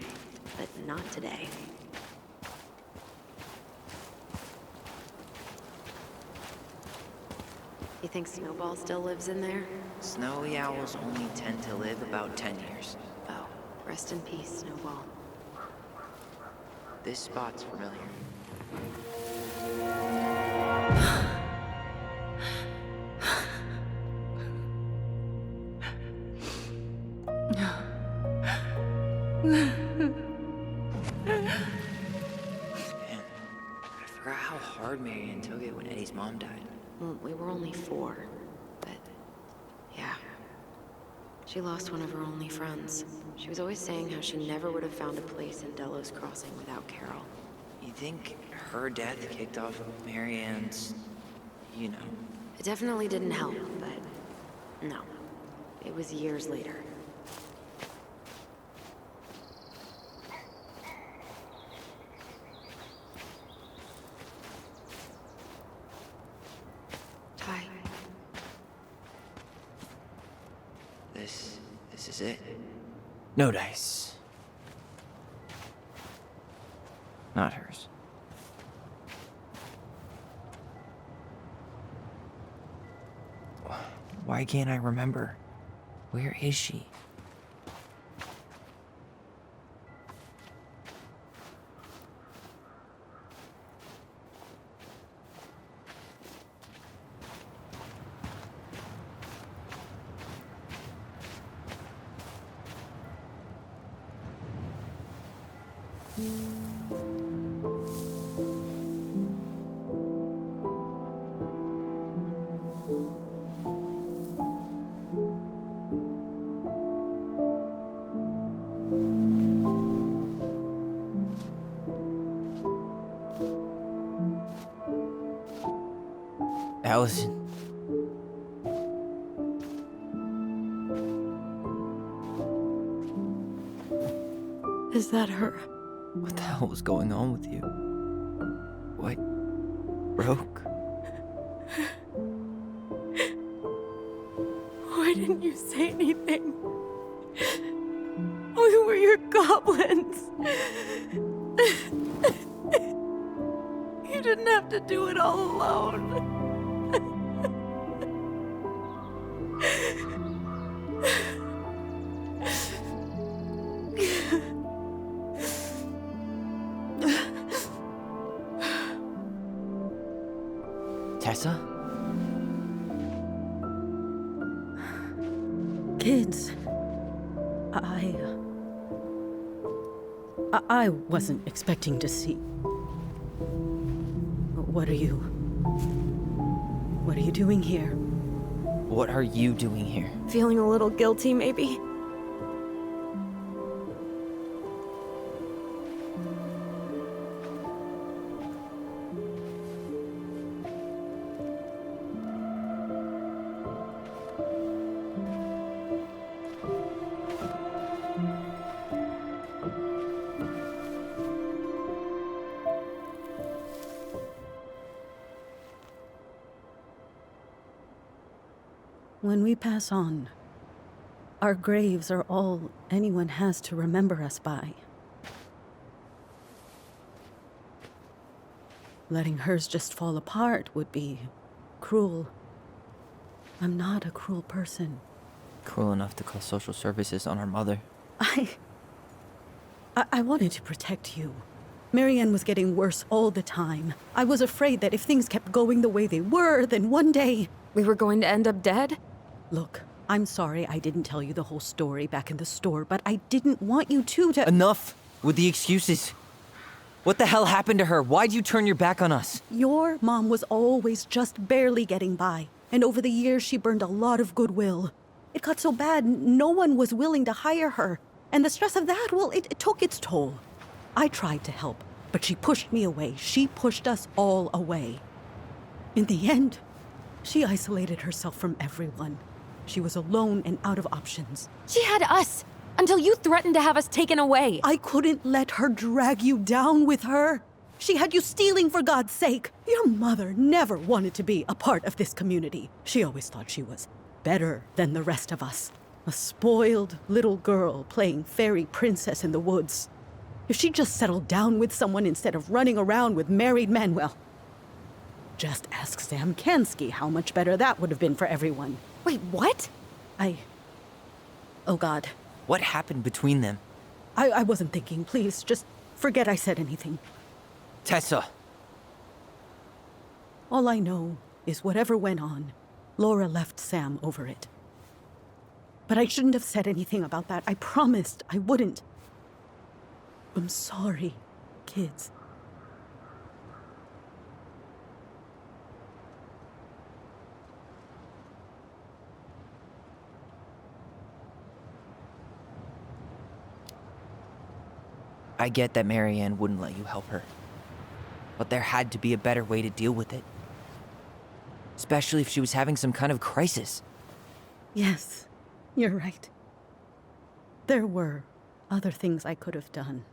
but not today. You think Snowball still lives in there? Snowy owls only tend to live about 10 years. Oh, rest in peace, Snowball. This spot's familiar. Man, I forgot how hard Marianne took it when Eddie's mom died. Well, we were only 4, but yeah. She lost one of her only friends. She was always saying how she never would have found a place in Delos Crossing without Carol. You think her death kicked off Marianne's, you know? It definitely didn't help, but no. It was years later. Ty. This is it. No dice. Not hers. Why can't I remember? Where is she? Alyson. Is that her? What the hell was going on with you? What broke? Why didn't you say anything? We were your goblins. You didn't have to do it all alone. Tessa? Kids, I wasn't expecting to see. What are you doing here? What are you doing here? Feeling a little guilty, maybe? When we pass on, our graves are all anyone has to remember us by. Letting hers just fall apart would be cruel. I'm not a cruel person. Cruel enough to call social services on our mother. I wanted to protect you. Marianne was getting worse all the time. I was afraid that if things kept going the way they were, then one day... We were going to end up dead? Look, I'm sorry I didn't tell you the whole story back in the store, but I didn't want you to... Enough with the excuses. What the hell happened to her? Why'd you turn your back on us? Your mom was always just barely getting by, and over the years she burned a lot of goodwill. It got so bad, no one was willing to hire her. And the stress of that, well, it took its toll. I tried to help, but she pushed me away. She pushed us all away. In the end, she isolated herself from everyone. She was alone and out of options. She had us until you threatened to have us taken away. I couldn't let her drag you down with her. She had you stealing for God's sake. Your mother never wanted to be a part of this community. She always thought she was better than the rest of us. A spoiled little girl playing fairy princess in the woods. If she just settled down with someone instead of running around with married men, well, just ask Sam Kansky how much better that would have been for everyone. Wait, what? Oh God. What happened between them? I wasn't thinking. Please, just forget I said anything. Tessa! All I know is whatever went on, Laura left Sam over it. But I shouldn't have said anything about that. I promised I wouldn't. I'm sorry, kids. I get that Marianne wouldn't let you help her. But there had to be a better way to deal with it. Especially if she was having some kind of crisis. Yes, you're right. There were other things I could have done.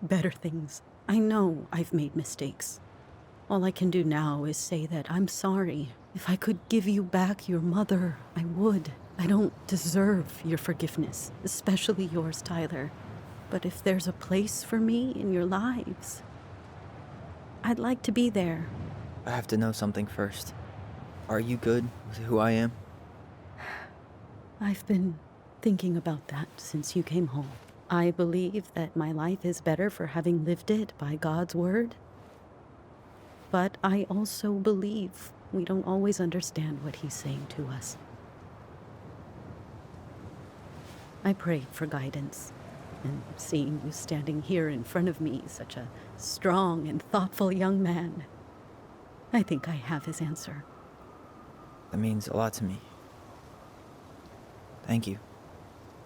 Better things. I know I've made mistakes. All I can do now is say that I'm sorry. If I could give you back your mother, I would. I don't deserve your forgiveness, especially yours, Tyler. But if there's a place for me in your lives, I'd like to be there. I have to know something first. Are you good with who I am? I've been thinking about that since you came home. I believe that my life is better for having lived it by God's word. But I also believe we don't always understand what he's saying to us. I prayed for guidance. And seeing you standing here in front of me, such a strong and thoughtful young man, I think I have his answer. That means a lot to me. Thank you.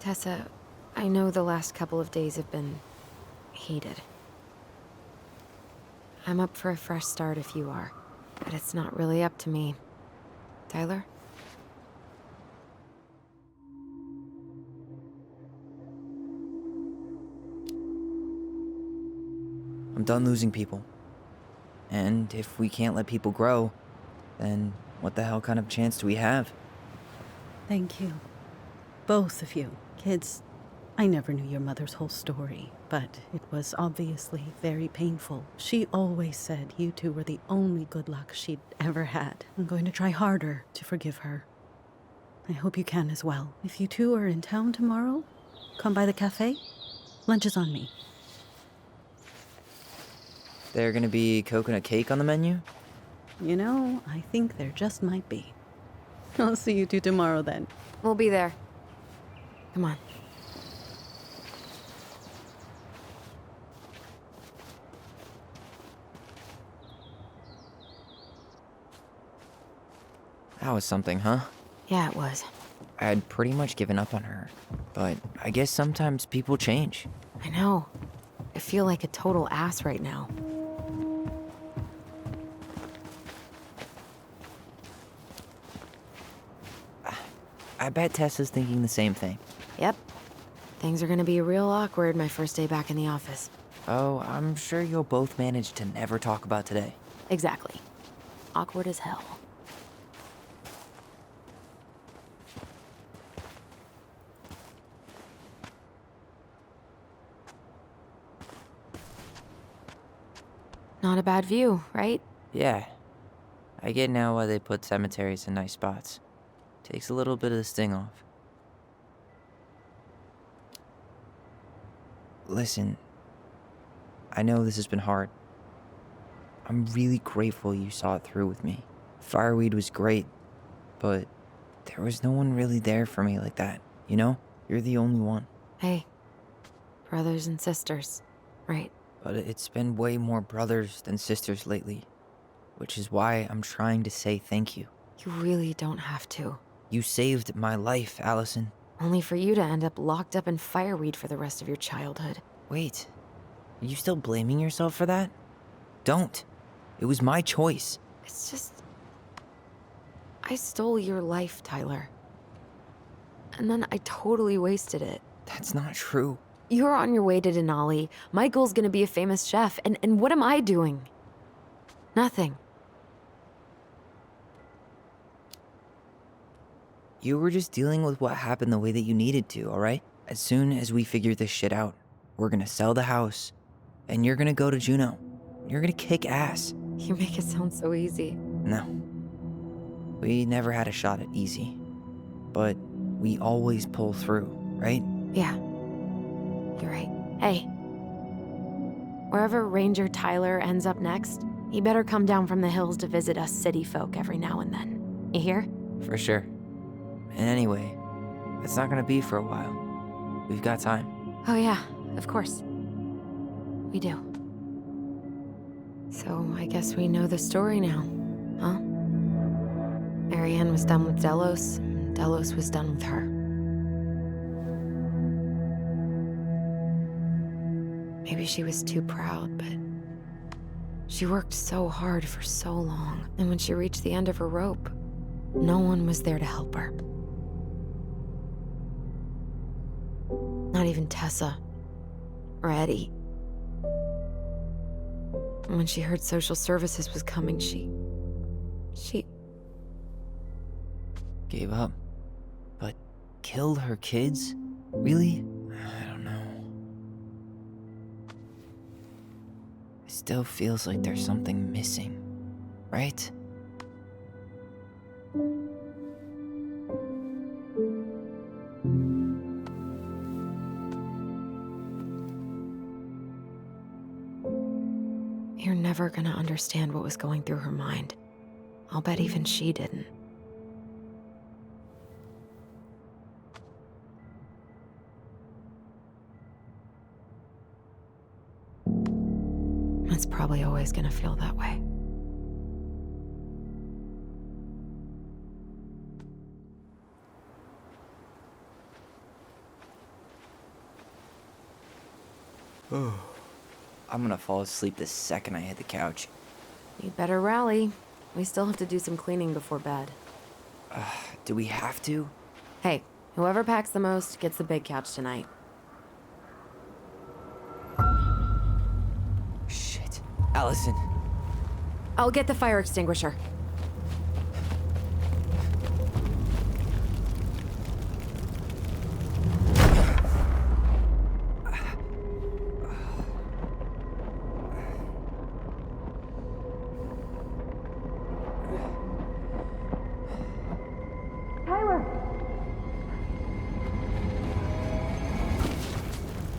Tessa, I know the last couple of days have been heated. I'm up for a fresh start if you are, but it's not really up to me. Tyler? I'm done losing people. And if we can't let people grow, then what the hell kind of chance do we have? Thank you. Both of you. Kids, I never knew your mother's whole story, but it was obviously very painful. She always said you two were the only good luck she'd ever had. I'm going to try harder to forgive her. I hope you can as well. If you two are in town tomorrow, come by the cafe. Lunch is on me. There gonna be coconut cake on the menu? You know, I think there just might be. I'll see you two tomorrow then. We'll be there. Come on. That was something, huh? Yeah, it was. I had pretty much given up on her, but I guess sometimes people change. I know. I feel like a total ass right now. I bet Tessa's thinking the same thing. Yep. Things are gonna be real awkward my first day back in the office. Oh, I'm sure you'll both manage to never talk about today. Exactly. Awkward as hell. Not a bad view, right? Yeah. I get now why they put cemeteries in nice spots. Takes a little bit of the sting off. Listen, I know this has been hard. I'm really grateful you saw it through with me. Fireweed was great, but there was no one really there for me like that, you know? You're the only one. Hey, brothers and sisters, right? But it's been way more brothers than sisters lately, which is why I'm trying to say thank you. You really don't have to. You saved my life, Alyson. Only for you to end up locked up in fireweed for the rest of your childhood. Wait, are you still blaming yourself for that? Don't. It was my choice. It's just... I stole your life, Tyler. And then I totally wasted it. That's not true. You're on your way to Denali. Michael's gonna be a famous chef, and what am I doing? Nothing. You were just dealing with what happened the way that you needed to, alright? As soon as we figure this shit out, we're gonna sell the house, and you're gonna go to Juneau. You're gonna kick ass. You make it sound so easy. No. We never had a shot at easy. But we always pull through, right? Yeah. You're right. Hey. Wherever Ranger Tyler ends up next, he better come down from the hills to visit us city folk every now and then. You hear? For sure. And anyway, it's not gonna be for a while. We've got time. Oh yeah, of course. We do. So I guess we know the story now, huh? Marianne was done with Delos, and Delos was done with her. Maybe she was too proud, but she worked so hard for so long, and when she reached the end of her rope, no one was there to help her. Not even Tessa or Eddie. And when she heard social services was coming, she Gave up. But killed her kids? Really? I don't know. It still feels like there's something missing, right? You're never gonna understand what was going through her mind. I'll bet even she didn't. It's probably always gonna feel that way. I'm gonna fall asleep the second I hit the couch. You better rally. We still have to do some cleaning before bed. Do we have to? Hey, whoever packs the most gets the big couch tonight. Shit. Alyson. I'll get the fire extinguisher.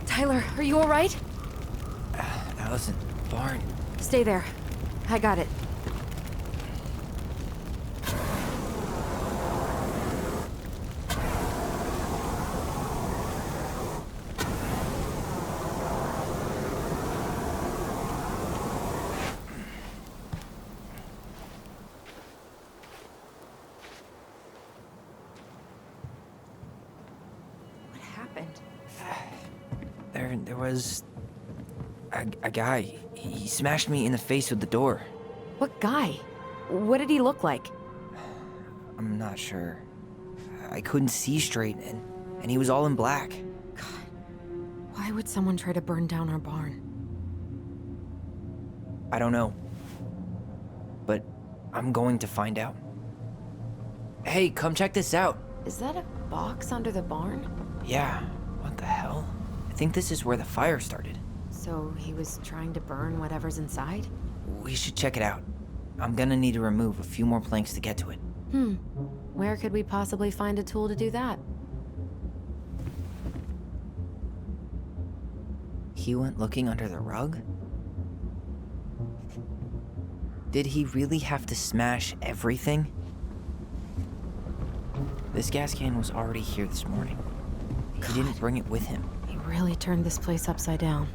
Tyler, are you all right? Alyson, barn. Stay there. I got it. What happened? There was a guy. He smashed me in the face with the door. What guy? What did he look like? I'm not sure. I couldn't see straight, and he was all in black. God, why would someone try to burn down our barn? I don't know. But I'm going to find out. Hey, come check this out. Is that a box under the barn? Yeah, what the hell? I think this is where the fire started. So he was trying to burn whatever's inside? We should check it out. I'm gonna need to remove a few more planks to get to it. Where could we possibly find a tool to do that? He went looking under the rug? Did he really have to smash everything? This gas can was already here this morning. He didn't bring it with him. He really turned this place upside down.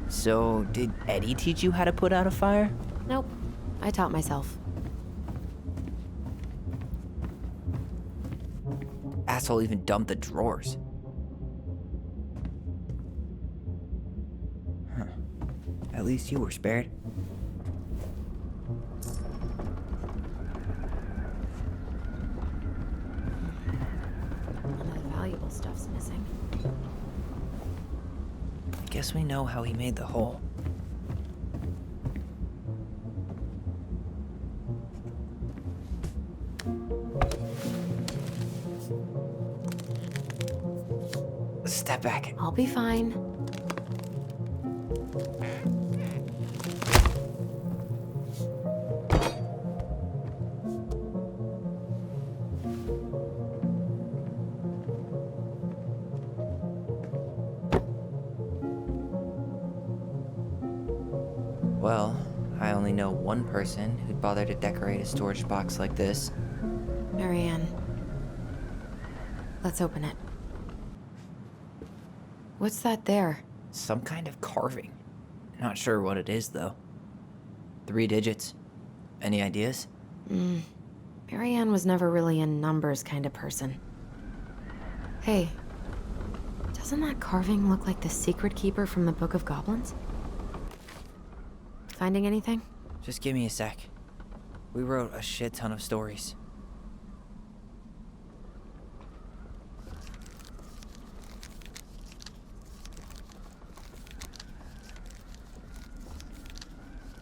So, did Eddie teach you how to put out a fire? Nope. I taught myself. Asshole even dumped the drawers. Huh. At least you were spared. missing. I guess we know how he made the hole. Step back. I'll be fine. Well, I only know one person who'd bother to decorate a storage box like this. Marianne. Let's open it. What's that there? Some kind of carving. Not sure what it is, though. 3 digits. Any ideas? Marianne was never really a numbers kind of person. Hey, doesn't that carving look like the secret keeper from the Book of Goblins? Finding anything? Just give me a sec. We wrote a shit ton of stories.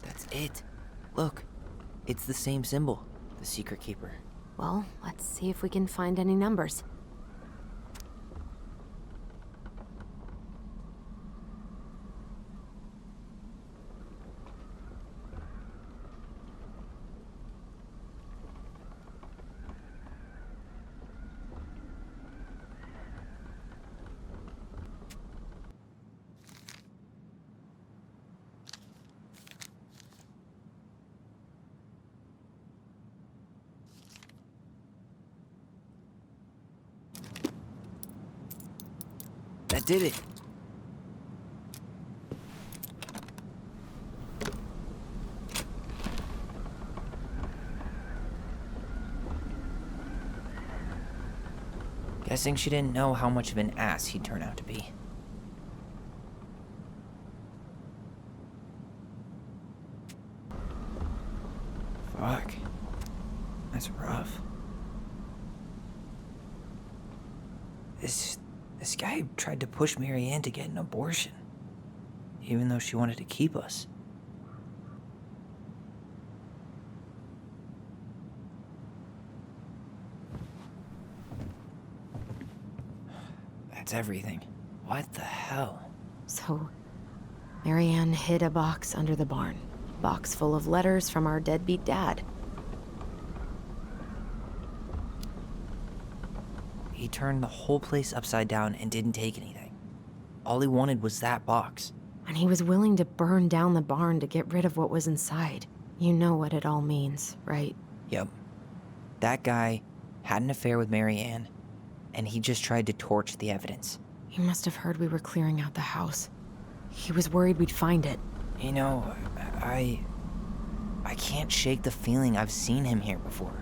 That's it. Look, it's the same symbol, the secret keeper. Well, let's see if we can find any numbers. That did it. Guessing she didn't know how much of an ass he'd turn out to be. Fuck. That's rough. This guy tried to push Marianne to get an abortion, even though she wanted to keep us. That's everything. What the hell? So, Marianne hid a box under the barn. Box full of letters from our deadbeat dad. He turned the whole place upside down and didn't take anything. All he wanted was that box. And he was willing to burn down the barn to get rid of what was inside. You know what it all means, right? Yep. That guy had an affair with Marianne, and he just tried to torch the evidence. He must have heard we were clearing out the house. He was worried we'd find it. You know, I can't shake the feeling I've seen him here before.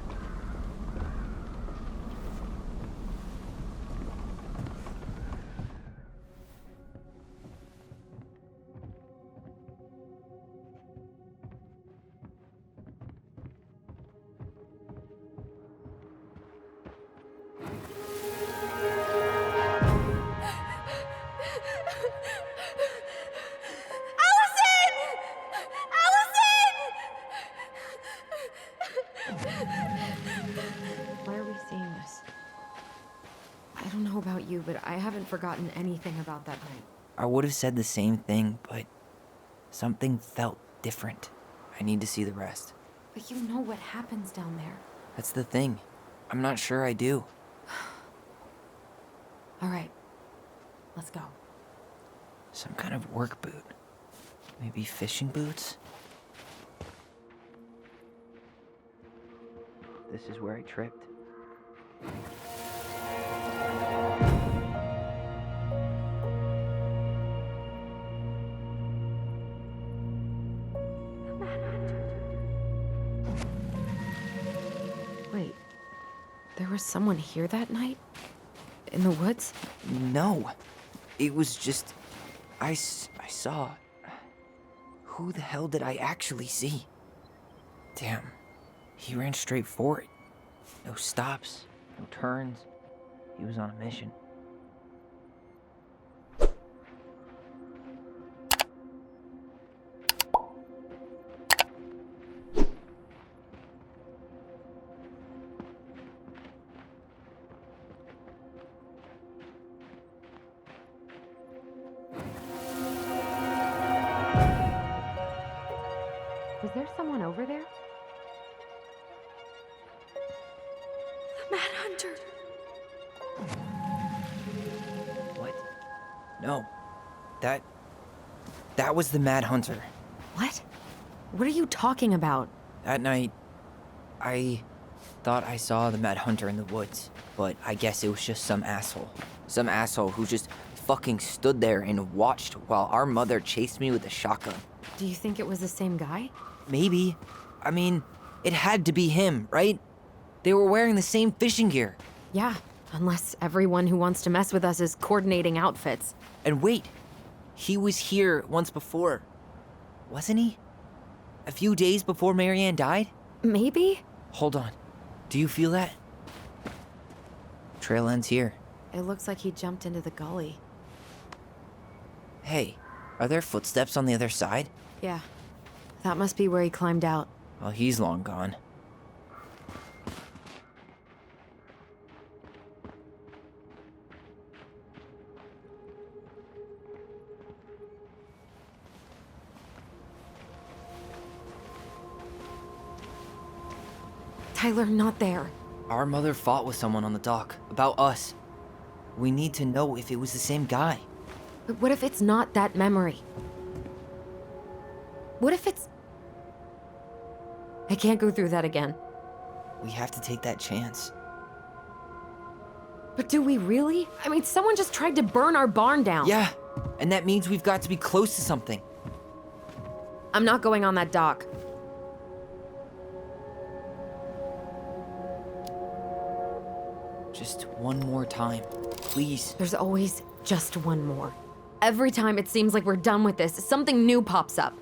Why are we seeing this? I don't know about you, but I haven't forgotten anything about that night. I would have said the same thing, but something felt different. I need to see the rest. But you know what happens down there. That's the thing. I'm not sure I do. All right, let's go. Some kind of work boot. Maybe fishing boots? This is where I tripped. Wait, there was someone here that night? In the woods? No. It was just... I saw... Who the hell did I actually see? Damn. He ran straight for it. No stops, no turns. He was on a mission. there someone over there? The Mad Hunter. What? No. That was the Mad Hunter. What? What are you talking about? That night, I thought I saw the Mad Hunter in the woods, but I guess it was just some asshole. Some asshole who just fucking stood there and watched while our mother chased me with a shotgun. Do you think it was the same guy? Maybe. I mean, it had to be him, right? They were wearing the same fishing gear. Yeah, unless everyone who wants to mess with us is coordinating outfits. And wait, he was here once before, wasn't he? A few days before Marianne died? Maybe? Hold on. Do you feel that? Trail ends here. It looks like he jumped into the gully. Hey, are there footsteps on the other side? Yeah, that must be where he climbed out. Well, he's long gone. Tyler, not there. Our mother fought with someone on the dock about us. We need to know if it was the same guy. But what if it's not that memory? What if it's... I can't go through that again. We have to take that chance. But do we really? I mean, someone just tried to burn our barn down. Yeah, and that means we've got to be close to something. I'm not going on that dock. Just one more time, please. There's always just one more. Every time it seems like we're done with this, something new pops up.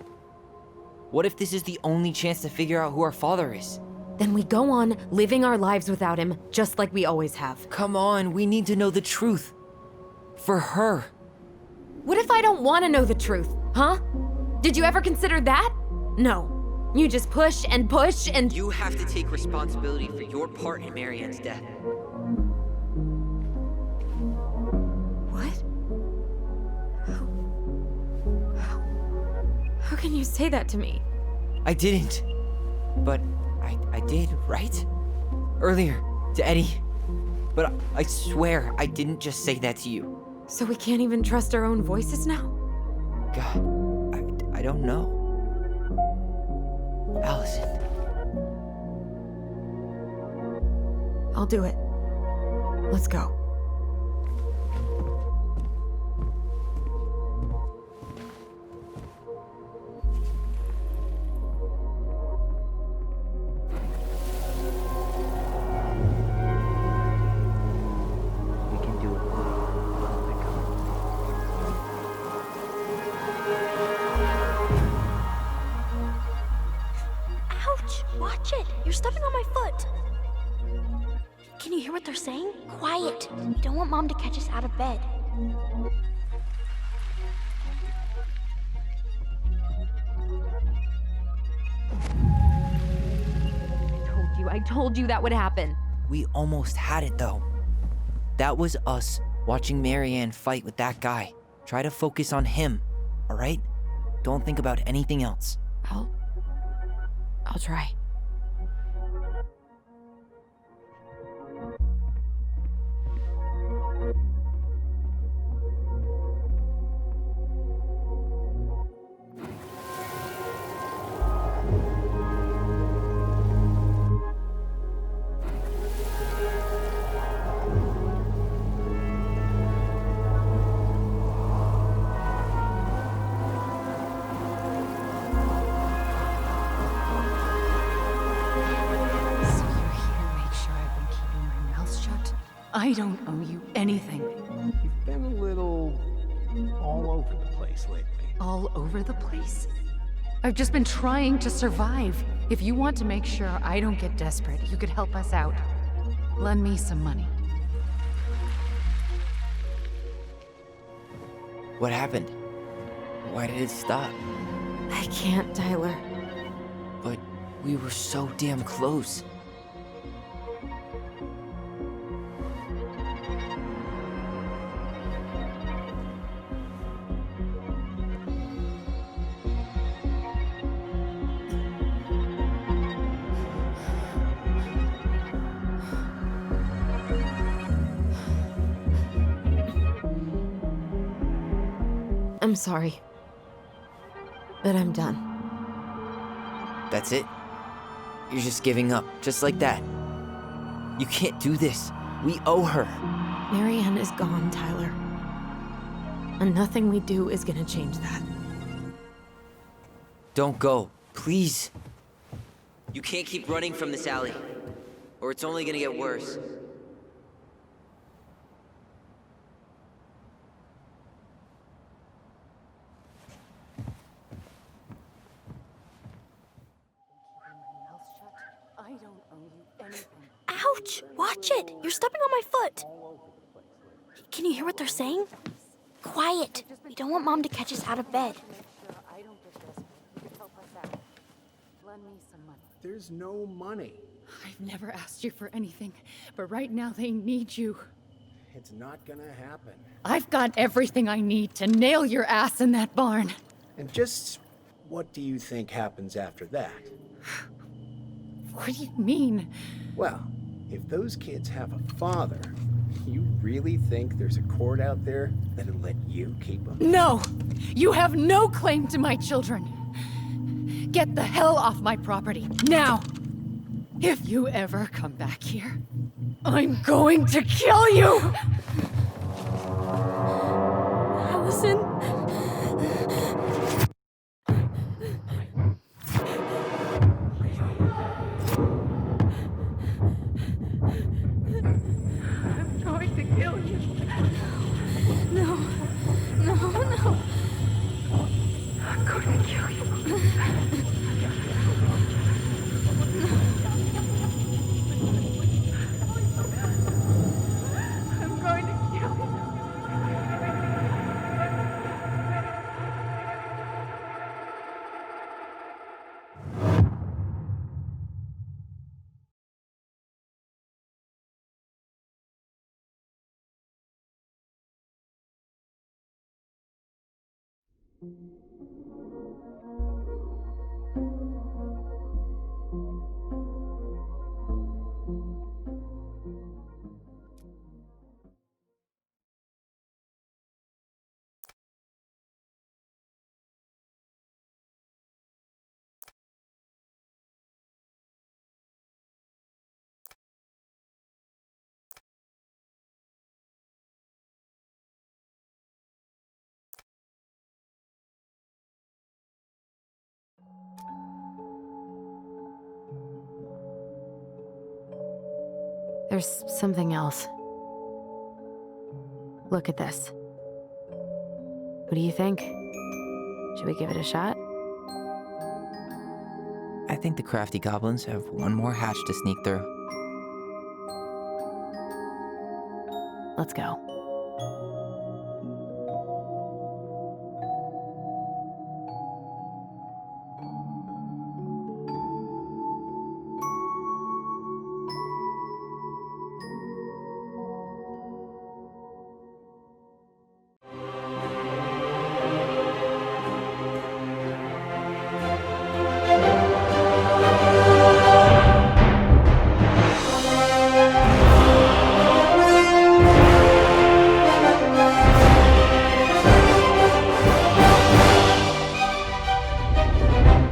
What if this is the only chance to figure out who our father is? Then we go on living our lives without him, just like we always have. Come on, we need to know the truth. For her. What if I don't want to know the truth, huh? Did you ever consider that? No. You just push and push and... You have to take responsibility for your part in Marianne's death. What? How can you say that to me? I didn't. But I did, right? Earlier, to Eddie. But I swear I didn't just say that to you. So we can't even trust our own voices now? God, I don't know. Alyson. I'll do it. Let's go. Watch it! You're stepping on my foot! Can you hear what they're saying? Quiet! We don't want Mom to catch us out of bed. I told you that would happen. We almost had it, though. That was us watching Marianne fight with that guy. Try to focus on him, all right? Don't think about anything else. I'll try. I don't owe you anything. You've been a little all over the place lately. All over the place? I've just been trying to survive. If you want to make sure I don't get desperate, you could help us out. Lend me some money. What happened? Why did it stop? I can't, Tyler. But we were so damn close. I'm sorry. But I'm done. That's it? You're just giving up, just like that. You can't do this. We owe her. Marianne is gone, Tyler. And nothing we do is gonna change that. Don't go, please. You can't keep running from this alley, or it's only gonna get worse. Ouch! Watch it! You're stepping on my foot! Can you hear what they're saying? Quiet! We don't want Mom to catch us out of bed. There's no money. I've never asked you for anything, but right now they need you. It's not gonna happen. I've got everything I need to nail your ass in that barn. And just what do you think happens after that? What do you mean? Well, if those kids have a father, you really think there's a court out there that'll let you keep them? No! You have no claim to my children. Get the hell off my property, now! If you ever come back here, I'm going to kill you! Alyson? I'm going to kill you. No. No, no. I'm going to kill you. I'm going to kill you. There's something else. Look at this. What do you think? Should we give it a shot? I think the Crafty Goblins have one more hatch to sneak through. Let's go.